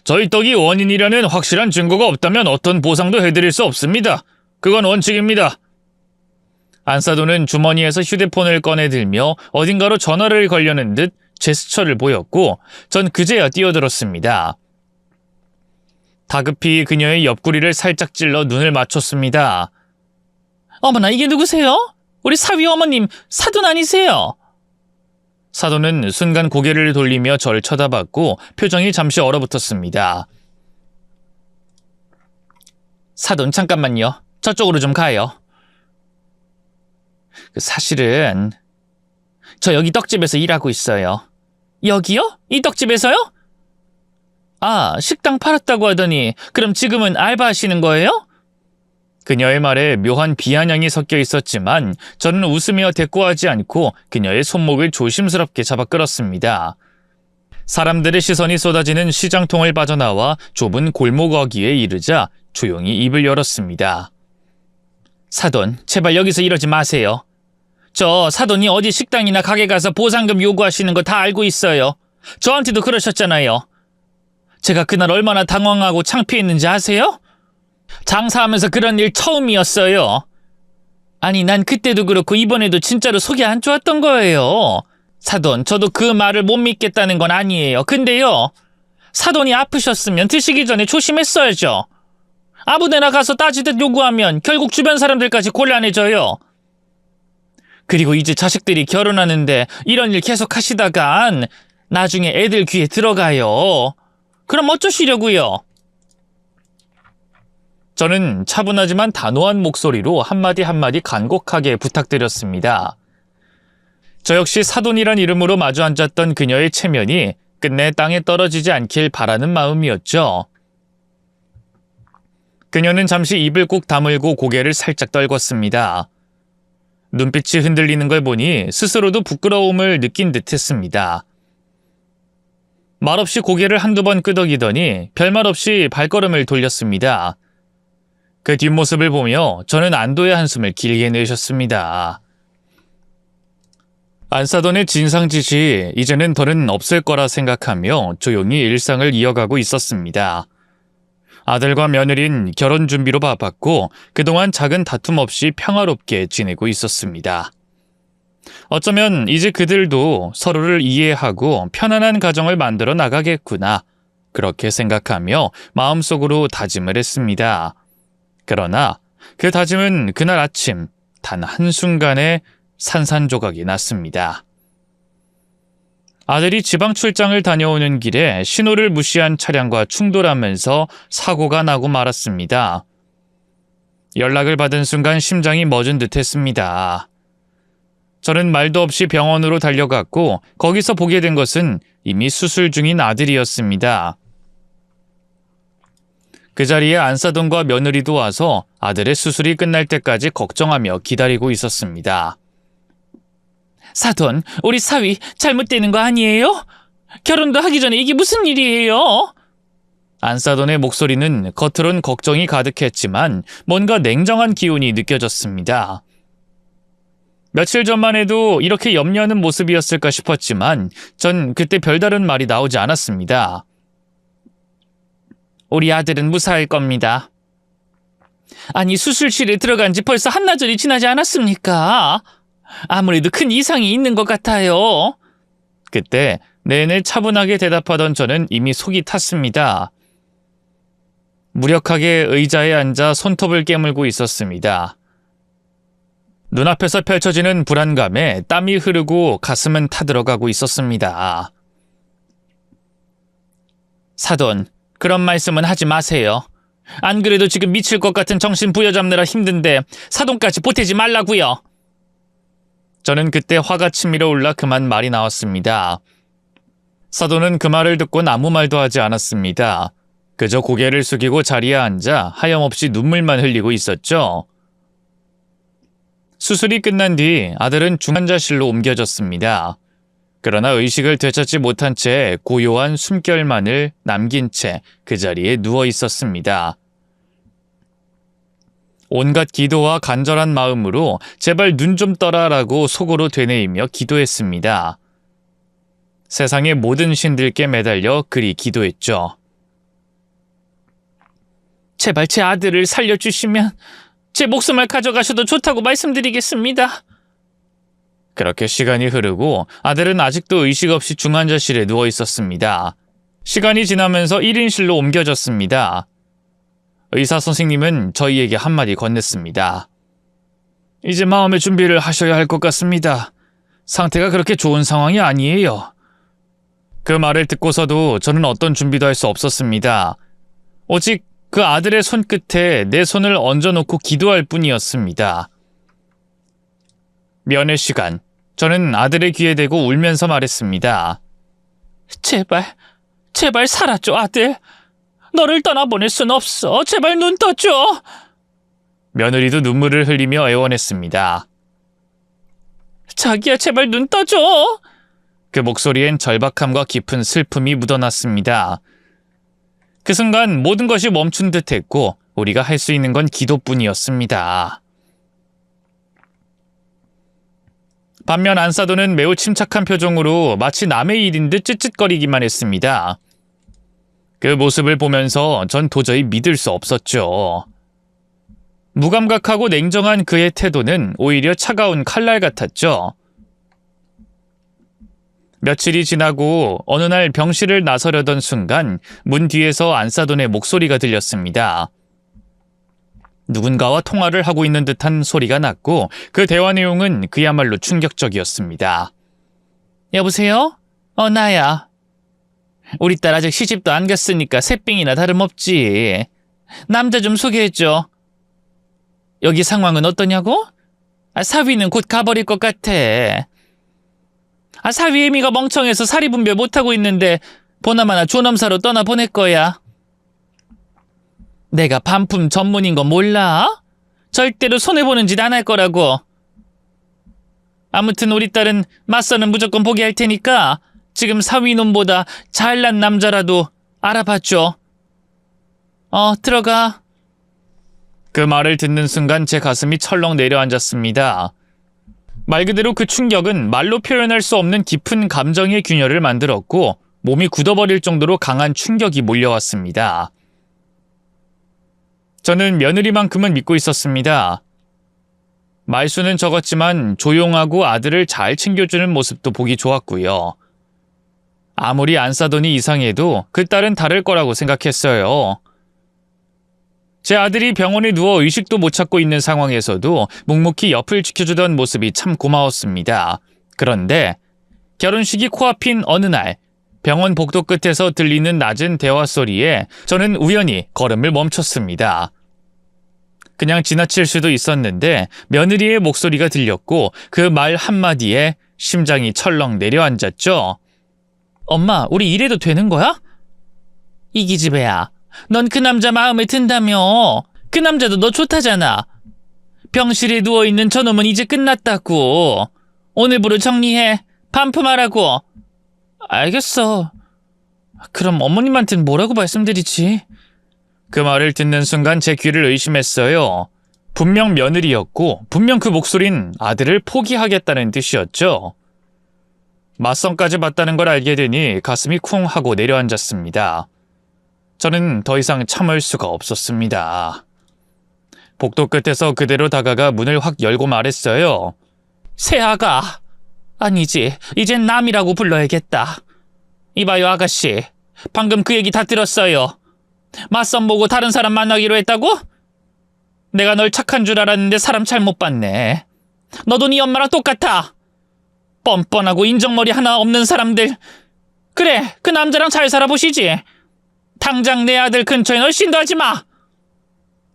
저희 떡이 원인이라는 확실한 증거가 없다면 어떤 보상도 해드릴 수 없습니다. 그건 원칙입니다. 안사돈은 주머니에서 휴대폰을 꺼내들며 어딘가로 전화를 걸려는 듯 제스처를 보였고 전 그제야 뛰어들었습니다. 다급히 그녀의 옆구리를 살짝 찔러 눈을 맞췄습니다. 어머나, 이게 누구세요? 우리 사위 어머님, 사돈 아니세요? 사돈은 순간 고개를 돌리며 저를 쳐다봤고 표정이 잠시 얼어붙었습니다. 사돈, 잠깐만요. 저쪽으로 좀 가요. 사실은 저 여기 떡집에서 일하고 있어요. 여기요? 이 떡집에서요? 아, 식당 팔았다고 하더니 그럼 지금은 알바하시는 거예요? 그녀의 말에 묘한 비아냥이 섞여 있었지만 저는 웃으며 대꾸하지 않고 그녀의 손목을 조심스럽게 잡아 끌었습니다. 사람들의 시선이 쏟아지는 시장통을 빠져나와 좁은 골목 어귀에 이르자 조용히 입을 열었습니다. 사돈, 제발 여기서 이러지 마세요. 저 사돈이 어디 식당이나 가게 가서 보상금 요구하시는 거 다 알고 있어요. 저한테도 그러셨잖아요. 제가 그날 얼마나 당황하고 창피했는지 아세요? 장사하면서 그런 일 처음이었어요. 아니, 난 그때도 그렇고 이번에도 진짜로 속이 안 좋았던 거예요. 사돈, 저도 그 말을 못 믿겠다는 건 아니에요. 근데요, 사돈이 아프셨으면 드시기 전에 조심했어야죠. 아무데나 가서 따지듯 요구하면 결국 주변 사람들까지 곤란해져요. 그리고 이제 자식들이 결혼하는데 이런 일 계속 하시다간 나중에 애들 귀에 들어가요. 그럼 어쩌시려고요? 저는 차분하지만 단호한 목소리로 한마디 한마디 간곡하게 부탁드렸습니다. 저 역시 사돈이란 이름으로 마주 앉았던 그녀의 체면이 끝내 땅에 떨어지지 않길 바라는 마음이었죠. 그녀는 잠시 입을 꾹 다물고 고개를 살짝 떨궜습니다. 눈빛이 흔들리는 걸 보니 스스로도 부끄러움을 느낀 듯 했습니다. 말없이 고개를 한두 번 끄덕이더니 별말 없이 발걸음을 돌렸습니다. 그 뒷모습을 보며 저는 안도의 한숨을 길게 내쉬었습니다. 안사돈의 진상짓이 이제는 더는 없을 거라 생각하며 조용히 일상을 이어가고 있었습니다. 아들과 며느린 결혼 준비로 바빴고 그동안 작은 다툼 없이 평화롭게 지내고 있었습니다. 어쩌면 이제 그들도 서로를 이해하고 편안한 가정을 만들어 나가겠구나, 그렇게 생각하며 마음속으로 다짐을 했습니다. 그러나 그 다짐은 그날 아침 단 한순간에 산산조각이 났습니다. 아들이 지방 출장을 다녀오는 길에 신호를 무시한 차량과 충돌하면서 사고가 나고 말았습니다. 연락을 받은 순간 심장이 멎은 듯 했습니다. 저는 말도 없이 병원으로 달려갔고 거기서 보게 된 것은 이미 수술 중인 아들이었습니다. 그 자리에 안사돈과 며느리도 와서 아들의 수술이 끝날 때까지 걱정하며 기다리고 있었습니다. 사돈, 우리 사위 잘못되는 거 아니에요? 결혼도 하기 전에 이게 무슨 일이에요? 안사돈의 목소리는 겉으론 걱정이 가득했지만 뭔가 냉정한 기운이 느껴졌습니다. 며칠 전만 해도 이렇게 염려하는 모습이었을까 싶었지만 전 그때 별다른 말이 나오지 않았습니다. 우리 아들은 무사할 겁니다. 아니, 수술실에 들어간 지 벌써 한나절이 지나지 않았습니까? 아무래도 큰 이상이 있는 것 같아요. 그때 내내 차분하게 대답하던 저는 이미 속이 탔습니다. 무력하게 의자에 앉아 손톱을 깨물고 있었습니다. 눈앞에서 펼쳐지는 불안감에 땀이 흐르고 가슴은 타들어가고 있었습니다. 사돈, 그런 말씀은 하지 마세요. 안 그래도 지금 미칠 것 같은 정신 부여잡느라 힘든데 사돈까지 보태지 말라고요. 저는 그때 화가 치밀어 올라 그만 말이 나왔습니다. 사돈은 그 말을 듣곤 아무 말도 하지 않았습니다. 그저 고개를 숙이고 자리에 앉아 하염없이 눈물만 흘리고 있었죠. 수술이 끝난 뒤 아들은 중환자실로 옮겨졌습니다. 그러나 의식을 되찾지 못한 채 고요한 숨결만을 남긴 채 그 자리에 누워 있었습니다. 온갖 기도와 간절한 마음으로 제발 눈 좀 떠라라고 속으로 되뇌이며 기도했습니다. 세상의 모든 신들께 매달려 그리 기도했죠. 제발 제 아들을 살려주시면 제 목숨을 가져가셔도 좋다고 말씀드리겠습니다. 그렇게 시간이 흐르고 아들은 아직도 의식 없이 중환자실에 누워 있었습니다. 시간이 지나면서 1인실로 옮겨졌습니다. 의사 선생님은 저희에게 한마디 건넸습니다. 이제 마음의 준비를 하셔야 할 것 같습니다. 상태가 그렇게 좋은 상황이 아니에요. 그 말을 듣고서도 저는 어떤 준비도 할 수 없었습니다. 오직 그 아들의 손끝에 내 손을 얹어놓고 기도할 뿐이었습니다. 면회 시간, 저는 아들의 귀에 대고 울면서 말했습니다. 제발 살아줘, 아들. 너를 떠나보낼 순 없어. 제발 눈 떠줘. 며느리도 눈물을 흘리며 애원했습니다. 자기야, 제발 눈 떠줘. 그 목소리엔 절박함과 깊은 슬픔이 묻어났습니다. 그 순간 모든 것이 멈춘 듯 했고 우리가 할 수 있는 건 기도뿐이었습니다. 반면 안사도는 매우 침착한 표정으로 마치 남의 일인 듯 쯧쯧거리기만 했습니다. 그 모습을 보면서 전 도저히 믿을 수 없었죠. 무감각하고 냉정한 그의 태도는 오히려 차가운 칼날 같았죠. 며칠이 지나고 어느 날 병실을 나서려던 순간 문 뒤에서 안사돈의 목소리가 들렸습니다. 누군가와 통화를 하고 있는 듯한 소리가 났고 그 대화 내용은 그야말로 충격적이었습니다. 여보세요? 나야. 우리 딸 아직 시집도 안 갔으니까 새삥이나 다름없지. 남자 좀 소개해줘. 여기 상황은 어떠냐고? 사위는 곧 가버릴 것 같아. 사위 애미가 멍청해서 사리분별 못하고 있는데 보나마나 존엄사로 떠나보낼 거야. 내가 반품 전문인 거 몰라? 절대로 손해보는 짓 안 할 거라고. 아무튼 우리 딸은 맞서는 무조건 포기할 테니까 지금 사위놈보다 잘난 남자라도 알아봤죠. 들어가. 그 말을 듣는 순간 제 가슴이 철렁 내려앉았습니다. 말 그대로 그 충격은 말로 표현할 수 없는 깊은 감정의 균열을 만들었고 몸이 굳어버릴 정도로 강한 충격이 몰려왔습니다. 저는 며느리만큼은 믿고 있었습니다. 말수는 적었지만 조용하고 아들을 잘 챙겨주는 모습도 보기 좋았고요. 아무리 안사돈이 이상해도 그 딸은 다를 거라고 생각했어요. 제 아들이 병원에 누워 의식도 못 찾고 있는 상황에서도 묵묵히 옆을 지켜주던 모습이 참 고마웠습니다. 그런데 결혼식이 코앞인 어느 날 병원 복도 끝에서 들리는 낮은 대화 소리에 저는 우연히 걸음을 멈췄습니다. 그냥 지나칠 수도 있었는데 며느리의 목소리가 들렸고 그 말 한마디에 심장이 철렁 내려앉았죠. 엄마, 우리 이래도 되는 거야? 이 기집애야. 넌 그 남자 마음에 든다며. 그 남자도 너 좋다잖아. 병실에 누워있는 저놈은 이제 끝났다고. 오늘부로 정리해. 반품하라고. 알겠어. 그럼 어머님한테는 뭐라고 말씀드리지? 그 말을 듣는 순간 제 귀를 의심했어요. 분명 며느리였고 분명 그 목소린 아들을 포기하겠다는 뜻이었죠. 맞선까지 봤다는 걸 알게 되니 가슴이 쿵 하고 내려앉았습니다. 저는 더 이상 참을 수가 없었습니다. 복도 끝에서 그대로 다가가 문을 확 열고 말했어요. 새아가. 아니지, 이젠 남이라고 불러야겠다. 이봐요 아가씨, 방금 그 얘기 다 들었어요. 맞선 보고 다른 사람 만나기로 했다고? 내가 널 착한 줄 알았는데 사람 잘못 봤네. 너도 네 엄마랑 똑같아. 뻔뻔하고 인정머리 하나 없는 사람들. 그래, 그 남자랑 잘 살아보시지. 당장 내 아들 근처에 널 신도하지 마.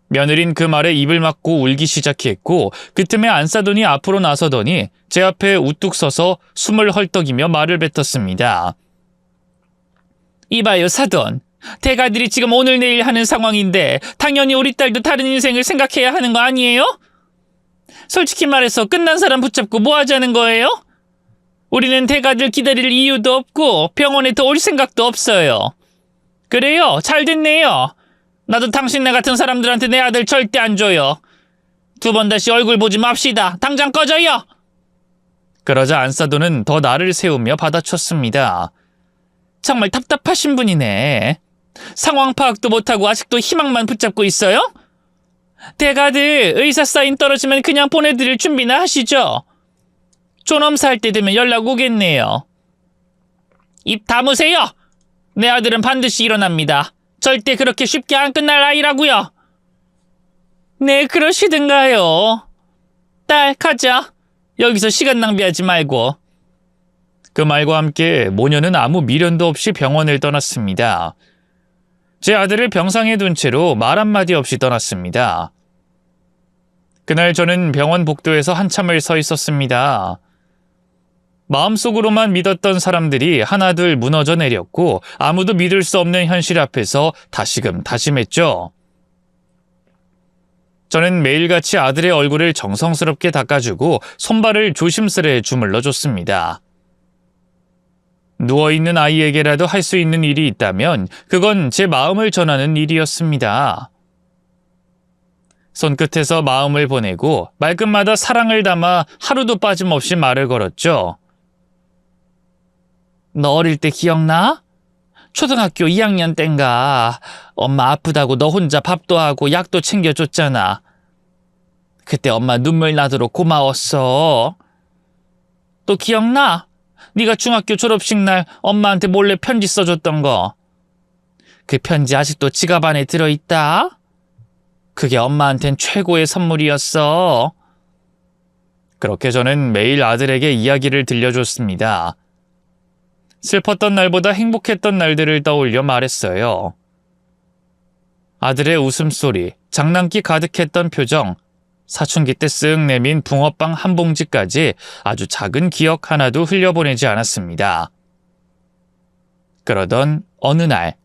며느린 그 말에 입을 막고 울기 시작했고 그 틈에 안사돈이 앞으로 나서더니 제 앞에 우뚝 서서 숨을 헐떡이며 말을 뱉었습니다. 이봐요 사돈, 대가들이 지금 오늘 내일 하는 상황인데 당연히 우리 딸도 다른 인생을 생각해야 하는 거 아니에요? 솔직히 말해서 끝난 사람 붙잡고 뭐 하자는 거예요? 우리는 대가들 기다릴 이유도 없고 병원에 더 올 생각도 없어요. 그래요, 잘 됐네요. 나도 당신네 같은 사람들한테 내 아들 절대 안 줘요. 두 번 다시 얼굴 보지 맙시다. 당장 꺼져요. 그러자 안사돈은 더 나를 세우며 받아쳤습니다. 정말 답답하신 분이네. 상황 파악도 못하고 아직도 희망만 붙잡고 있어요? 대가들 의사 사인 떨어지면 그냥 보내드릴 준비나 하시죠. 존엄사 할 때 되면 연락 오겠네요. 입 다무세요. 내 아들은 반드시 일어납니다. 절대 그렇게 쉽게 안 끝날 아이라고요. 네, 그러시든가요. 딸, 가자. 여기서 시간 낭비하지 말고. 그 말과 함께 모녀는 아무 미련도 없이 병원을 떠났습니다. 제 아들을 병상에 둔 채로 말 한마디 없이 떠났습니다. 그날 저는 병원 복도에서 한참을 서 있었습니다. 마음속으로만 믿었던 사람들이 하나둘 무너져 내렸고 아무도 믿을 수 없는 현실 앞에서 다시금 다짐했죠. 저는 매일같이 아들의 얼굴을 정성스럽게 닦아주고 손발을 조심스레 주물러줬습니다. 누워있는 아이에게라도 할 수 있는 일이 있다면 그건 제 마음을 전하는 일이었습니다. 손끝에서 마음을 보내고 말끝마다 사랑을 담아 하루도 빠짐없이 말을 걸었죠. 너 어릴 때 기억나? 초등학교 2학년 땐가 엄마 아프다고 너 혼자 밥도 하고 약도 챙겨줬잖아. 그때 엄마 눈물 나도록 고마웠어. 또 기억나? 네가 중학교 졸업식 날 엄마한테 몰래 편지 써줬던 거. 그 편지 아직도 지갑 안에 들어있다. 그게 엄마한텐 최고의 선물이었어. 그렇게 저는 매일 아들에게 이야기를 들려줬습니다. 슬펐던 날보다 행복했던 날들을 떠올려 말했어요. 아들의 웃음소리, 장난기 가득했던 표정, 사춘기 때 쓱 내민 붕어빵 한 봉지까지 아주 작은 기억 하나도 흘려보내지 않았습니다. 그러던 어느 날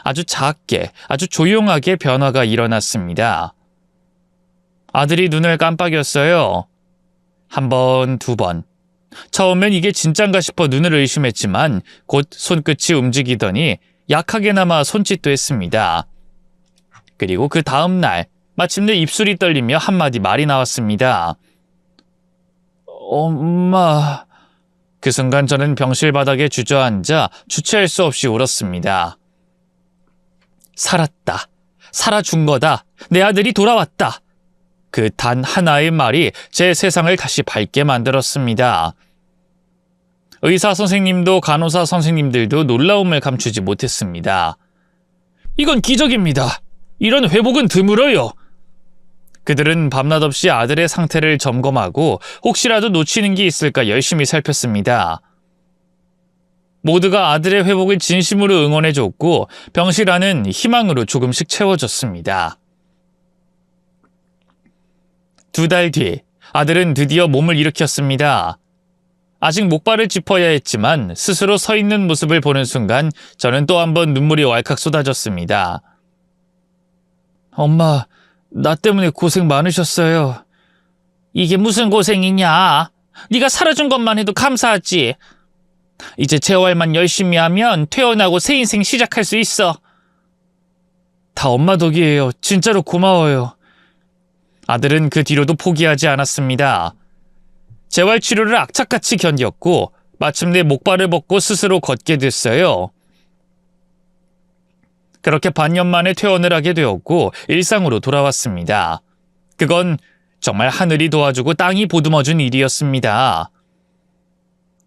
아주 작게, 아주 조용하게 변화가 일어났습니다. 아들이 눈을 깜빡였어요. 한 번, 두 번. 처음엔 이게 진짠가 싶어 눈을 의심했지만 곧 손끝이 움직이더니 약하게나마 손짓도 했습니다. 그리고 그 다음 날 마침내 입술이 떨리며 한마디 말이 나왔습니다. 엄마... 그 순간 저는 병실 바닥에 주저앉아 주체할 수 없이 울었습니다. 살았다. 살아준 거다. 내 아들이 돌아왔다. 그 단 하나의 말이 제 세상을 다시 밝게 만들었습니다. 의사 선생님도 간호사 선생님들도 놀라움을 감추지 못했습니다. 이건 기적입니다. 이런 회복은 드물어요. 그들은 밤낮 없이 아들의 상태를 점검하고 혹시라도 놓치는 게 있을까 열심히 살폈습니다. 모두가 아들의 회복을 진심으로 응원해줬고 병실 안은 희망으로 조금씩 채워졌습니다. 2달 뒤 아들은 드디어 몸을 일으켰습니다. 아직 목발을 짚어야 했지만 스스로 서 있는 모습을 보는 순간 저는 또 한 번 눈물이 왈칵 쏟아졌습니다. 엄마, 나 때문에 고생 많으셨어요. 이게 무슨 고생이냐? 네가 살아준 것만 해도 감사하지. 이제 재활만 열심히 하면 퇴원하고 새 인생 시작할 수 있어. 다 엄마 덕이에요. 진짜로 고마워요. 아들은 그 뒤로도 포기하지 않았습니다. 재활치료를 악착같이 견뎠고 마침내 목발을 벗고 스스로 걷게 됐어요. 그렇게 반년 만에 퇴원을 하게 되었고 일상으로 돌아왔습니다. 그건 정말 하늘이 도와주고 땅이 보듬어준 일이었습니다.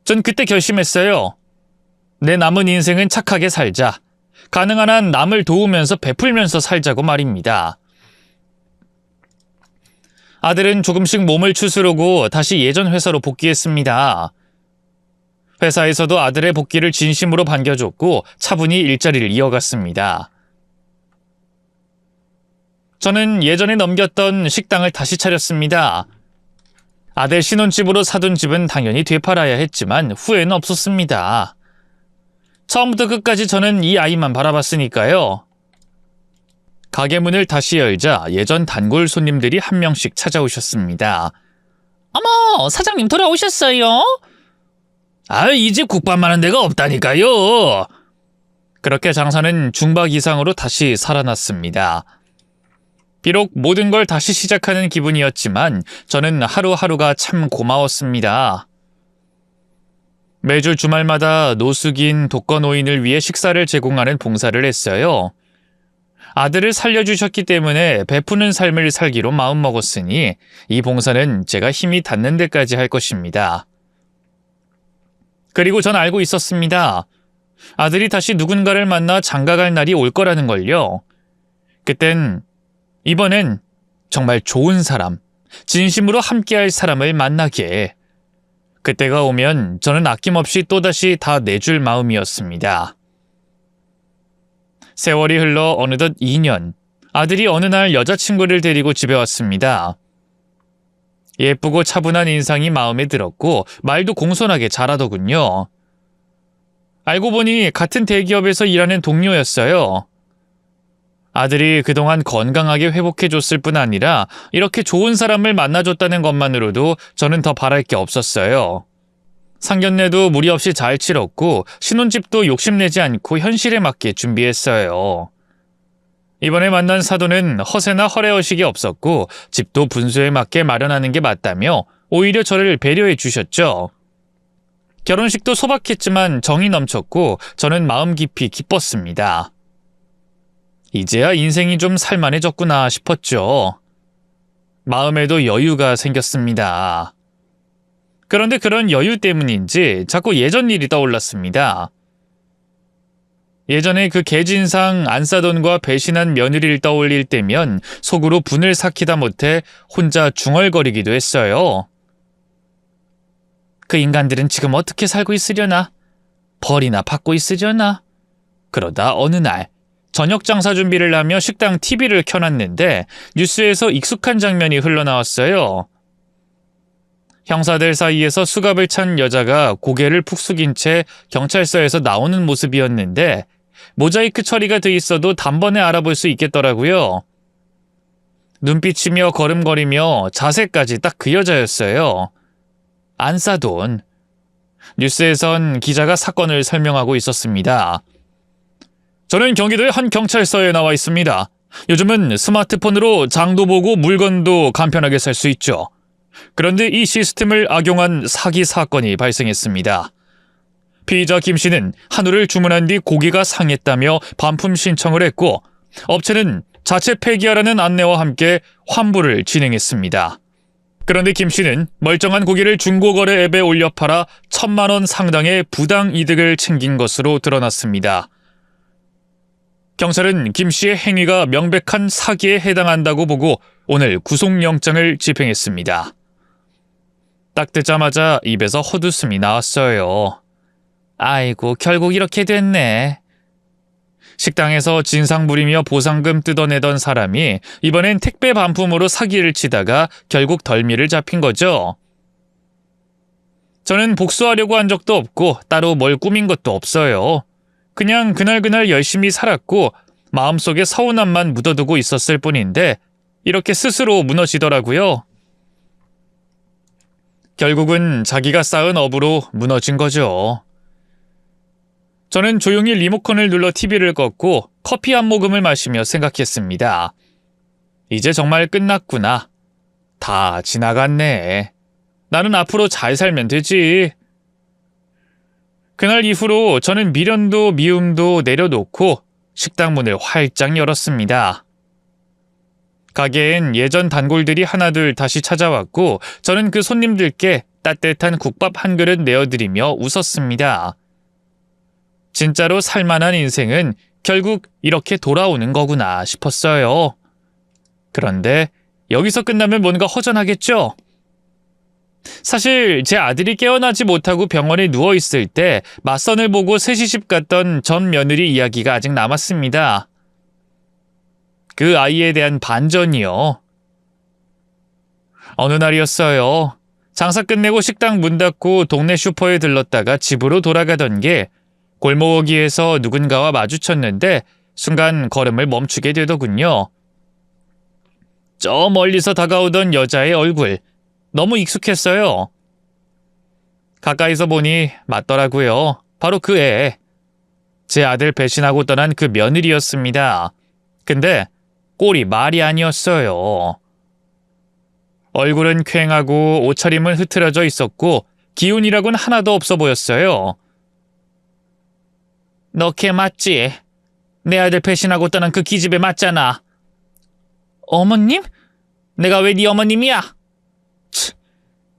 전 그때 결심했어요. 내 남은 인생은 착하게 살자. 가능한 한 남을 도우면서 베풀면서 살자고 말입니다. 아들은 조금씩 몸을 추스르고 다시 예전 회사로 복귀했습니다. 회사에서도 아들의 복귀를 진심으로 반겨줬고 차분히 일자리를 이어갔습니다. 저는 예전에 넘겼던 식당을 다시 차렸습니다. 아들 신혼집으로 사둔 집은 당연히 되팔아야 했지만 후회는 없었습니다. 처음부터 끝까지 저는 이 아이만 바라봤으니까요. 가게 문을 다시 열자 예전 단골 손님들이 한 명씩 찾아오셨습니다. 어머, 사장님 돌아오셨어요? 이 집 국밥 많은 데가 없다니까요. 그렇게 장사는 중박 이상으로 다시 살아났습니다. 비록 모든 걸 다시 시작하는 기분이었지만 저는 하루하루가 참 고마웠습니다. 매주 주말마다 노숙인 독거노인을 위해 식사를 제공하는 봉사를 했어요. 아들을 살려주셨기 때문에 베푸는 삶을 살기로 마음먹었으니 이 봉사는 제가 힘이 닿는 데까지 할 것입니다. 그리고 전 알고 있었습니다. 아들이 다시 누군가를 만나 장가갈 날이 올 거라는 걸요. 이번엔 정말 좋은 사람, 진심으로 함께할 사람을 만나게. 그때가 오면 저는 아낌없이 또다시 다 내줄 마음이었습니다. 세월이 흘러 어느덧 2년, 아들이 어느 날 여자친구를 데리고 집에 왔습니다. 예쁘고 차분한 인상이 마음에 들었고 말도 공손하게 잘하더군요. 알고 보니 같은 대기업에서 일하는 동료였어요. 아들이 그동안 건강하게 회복해줬을 뿐 아니라 이렇게 좋은 사람을 만나줬다는 것만으로도 저는 더 바랄 게 없었어요. 상견례도 무리 없이 잘 치렀고 신혼집도 욕심내지 않고 현실에 맞게 준비했어요. 이번에 만난 사돈은 허세나 허례허식이 없었고 집도 분수에 맞게 마련하는 게 맞다며 오히려 저를 배려해 주셨죠. 결혼식도 소박했지만 정이 넘쳤고 저는 마음 깊이 기뻤습니다. 이제야 인생이 좀 살만해졌구나 싶었죠. 마음에도 여유가 생겼습니다. 그런데 그런 여유 때문인지 자꾸 예전 일이 떠올랐습니다. 예전에 그 개진상 안사돈과 배신한 며느리를 떠올릴 때면 속으로 분을 삭히다 못해 혼자 중얼거리기도 했어요. 그 인간들은 지금 어떻게 살고 있으려나? 벌이나 받고 있으려나? 그러다 어느 날 저녁 장사 준비를 하며 식당 TV를 켜놨는데 뉴스에서 익숙한 장면이 흘러나왔어요. 형사들 사이에서 수갑을 찬 여자가 고개를 푹 숙인 채 경찰서에서 나오는 모습이었는데 모자이크 처리가 돼 있어도 단번에 알아볼 수 있겠더라고요. 눈빛이며 걸음걸이며 자세까지 딱 그 여자였어요. 안사돈. 뉴스에선 기자가 사건을 설명하고 있었습니다. 저는 경기도의 한 경찰서에 나와 있습니다. 요즘은 스마트폰으로 장도 보고 물건도 간편하게 살 수 있죠. 그런데 이 시스템을 악용한 사기 사건이 발생했습니다. 피의자 김 씨는 한우를 주문한 뒤 고기가 상했다며 반품 신청을 했고 업체는 자체 폐기하라는 안내와 함께 환불을 진행했습니다. 그런데 김 씨는 멀쩡한 고기를 중고거래 앱에 올려 팔아 1,000만 원 상당의 부당 이득을 챙긴 것으로 드러났습니다. 경찰은 김 씨의 행위가 명백한 사기에 해당한다고 보고 오늘 구속영장을 집행했습니다. 딱 듣자마자 입에서 헛웃음이 나왔어요. 아이고, 결국 이렇게 됐네. 식당에서 진상 부리며 보상금 뜯어내던 사람이 이번엔 택배 반품으로 사기를 치다가 결국 덜미를 잡힌 거죠. 저는 복수하려고 한 적도 없고 따로 뭘 꾸민 것도 없어요. 그냥 그날그날 열심히 살았고 마음속에 서운함만 묻어두고 있었을 뿐인데 이렇게 스스로 무너지더라고요. 결국은 자기가 쌓은 업으로 무너진 거죠. 저는 조용히 리모컨을 눌러 TV를 껐고 커피 한 모금을 마시며 생각했습니다. 이제 정말 끝났구나. 다 지나갔네. 나는 앞으로 잘 살면 되지. 그날 이후로 저는 미련도 미움도 내려놓고 식당 문을 활짝 열었습니다. 가게엔 예전 단골들이 하나둘 다시 찾아왔고 저는 그 손님들께 따뜻한 국밥 한 그릇 내어드리며 웃었습니다. 진짜로 살만한 인생은 결국 이렇게 돌아오는 거구나 싶었어요. 그런데 여기서 끝나면 뭔가 허전하겠죠? 사실 제 아들이 깨어나지 못하고 병원에 누워있을 때 맞선을 보고 새시집 갔던 전 며느리 이야기가 아직 남았습니다. 그 아이에 대한 반전이요. 어느 날이었어요. 장사 끝내고 식당 문 닫고 동네 슈퍼에 들렀다가 집으로 돌아가던 게 골목어귀에서 누군가와 마주쳤는데 순간 걸음을 멈추게 되더군요. 저 멀리서 다가오던 여자의 얼굴, 너무 익숙했어요. 가까이서 보니 맞더라고요. 바로 그 애. 제 아들 배신하고 떠난 그 며느리였습니다. 근데 꼴이 말이 아니었어요. 얼굴은 퀭하고 옷차림은 흐트러져 있었고 기운이라고는 하나도 없어 보였어요. 너 걔 맞지? 내 아들 배신하고 떠난 그 기집애 맞잖아. 어머님? 내가 왜 네 어머님이야?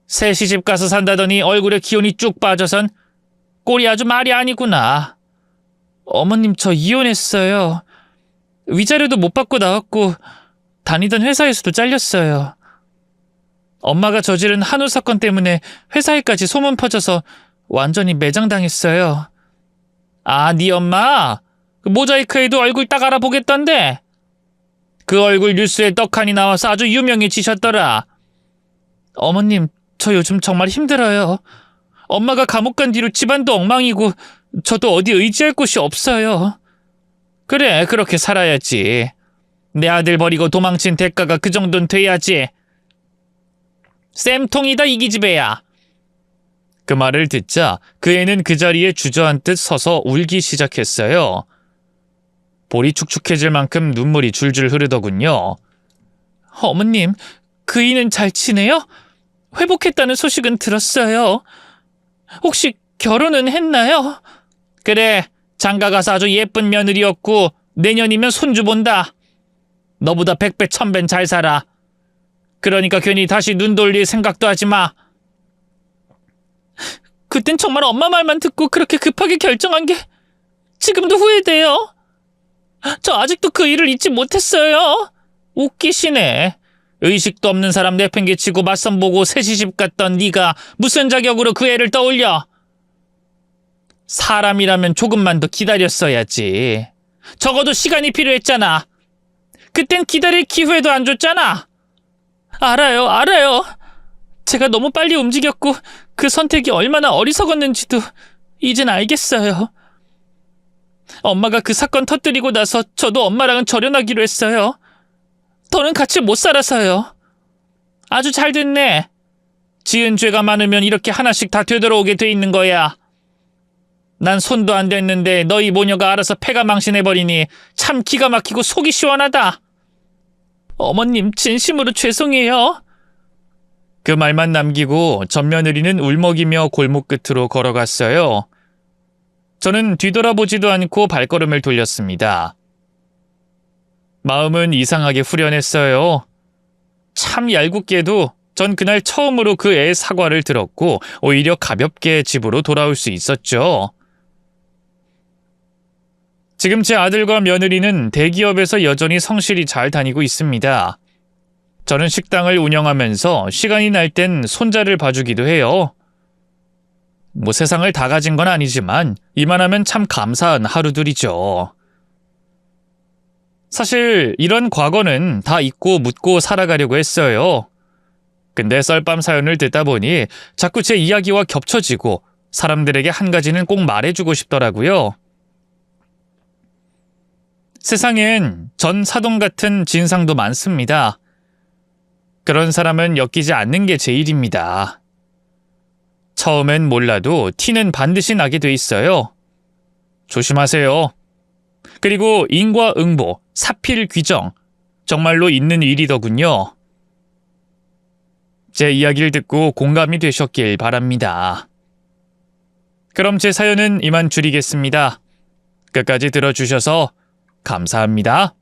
새 시집 가서 산다더니 얼굴에 기운이 쭉 빠져선 꼴이 아주 말이 아니구나. 어머님, 저 이혼했어요. 위자료도 못 받고 나왔고 다니던 회사에서도 잘렸어요. 엄마가 저지른 한우 사건 때문에 회사에까지 소문 퍼져서 완전히 매장당했어요. 아, 네 엄마? 그 모자이크에도 얼굴 딱 알아보겠던데? 그 얼굴 뉴스에 떡하니 나와서 아주 유명해지셨더라. 어머님, 저 요즘 정말 힘들어요. 엄마가 감옥 간 뒤로 집안도 엉망이고 저도 어디 의지할 곳이 없어요. 그래, 그렇게 살아야지. 내 아들 버리고 도망친 대가가 그 정도는 돼야지. 쌤통이다, 이 기집애야. 그 말을 듣자 그 애는 그 자리에 주저앉듯 서서 울기 시작했어요. 볼이 축축해질 만큼 눈물이 줄줄 흐르더군요. 어머님, 그이는 잘 지내요? 회복했다는 소식은 들었어요. 혹시 결혼은 했나요? 그래, 장가가서 아주 예쁜 며느리였고 내년이면 손주 본다. 너보다 100배 1000배는 잘 살아. 그러니까 괜히 다시 눈 돌릴 생각도 하지 마. 그땐 정말 엄마 말만 듣고 그렇게 급하게 결정한 게 지금도 후회돼요. 저 아직도 그 일을 잊지 못했어요. 웃기시네. 의식도 없는 사람 내팽개치고 맞선 보고 새 시집 갔던 네가 무슨 자격으로 그 애를 떠올려? 사람이라면 조금만 더 기다렸어야지. 적어도 시간이 필요했잖아. 그땐 기다릴 기회도 안 줬잖아. 알아요. 제가 너무 빨리 움직였고 그 선택이 얼마나 어리석었는지도 이젠 알겠어요. 엄마가 그 사건 터뜨리고 나서 저도 엄마랑은 절연하기로 했어요. 더는 같이 못 살아서요. 아주 잘 됐네. 지은 죄가 많으면 이렇게 하나씩 다 되돌아오게 돼 있는 거야. 난 손도 안 댔는데 너희 모녀가 알아서 패가 망신해버리니 참 기가 막히고 속이 시원하다. 어머님, 진심으로 죄송해요. 그 말만 남기고 전 며느리는 울먹이며 골목 끝으로 걸어갔어요. 저는 뒤돌아보지도 않고 발걸음을 돌렸습니다. 마음은 이상하게 후련했어요. 참 얄궂게도 전 그날 처음으로 그 애의 사과를 들었고 오히려 가볍게 집으로 돌아올 수 있었죠. 지금 제 아들과 며느리는 대기업에서 여전히 성실히 잘 다니고 있습니다. 저는 식당을 운영하면서 시간이 날 땐 손자를 봐주기도 해요. 뭐 세상을 다 가진 건 아니지만 이만하면 참 감사한 하루들이죠. 사실 이런 과거는 다 잊고 묻고 살아가려고 했어요. 근데 썰밤 사연을 듣다 보니 자꾸 제 이야기와 겹쳐지고 사람들에게 한 가지는 꼭 말해주고 싶더라고요. 세상엔 전 사돈 같은 진상도 많습니다. 그런 사람은 엮이지 않는 게 제일입니다. 처음엔 몰라도 티는 반드시 나게 돼 있어요. 조심하세요. 그리고 인과응보, 사필귀정, 정말로 있는 일이더군요. 제 이야기를 듣고 공감이 되셨길 바랍니다. 그럼 제 사연은 이만 줄이겠습니다. 끝까지 들어주셔서 감사합니다.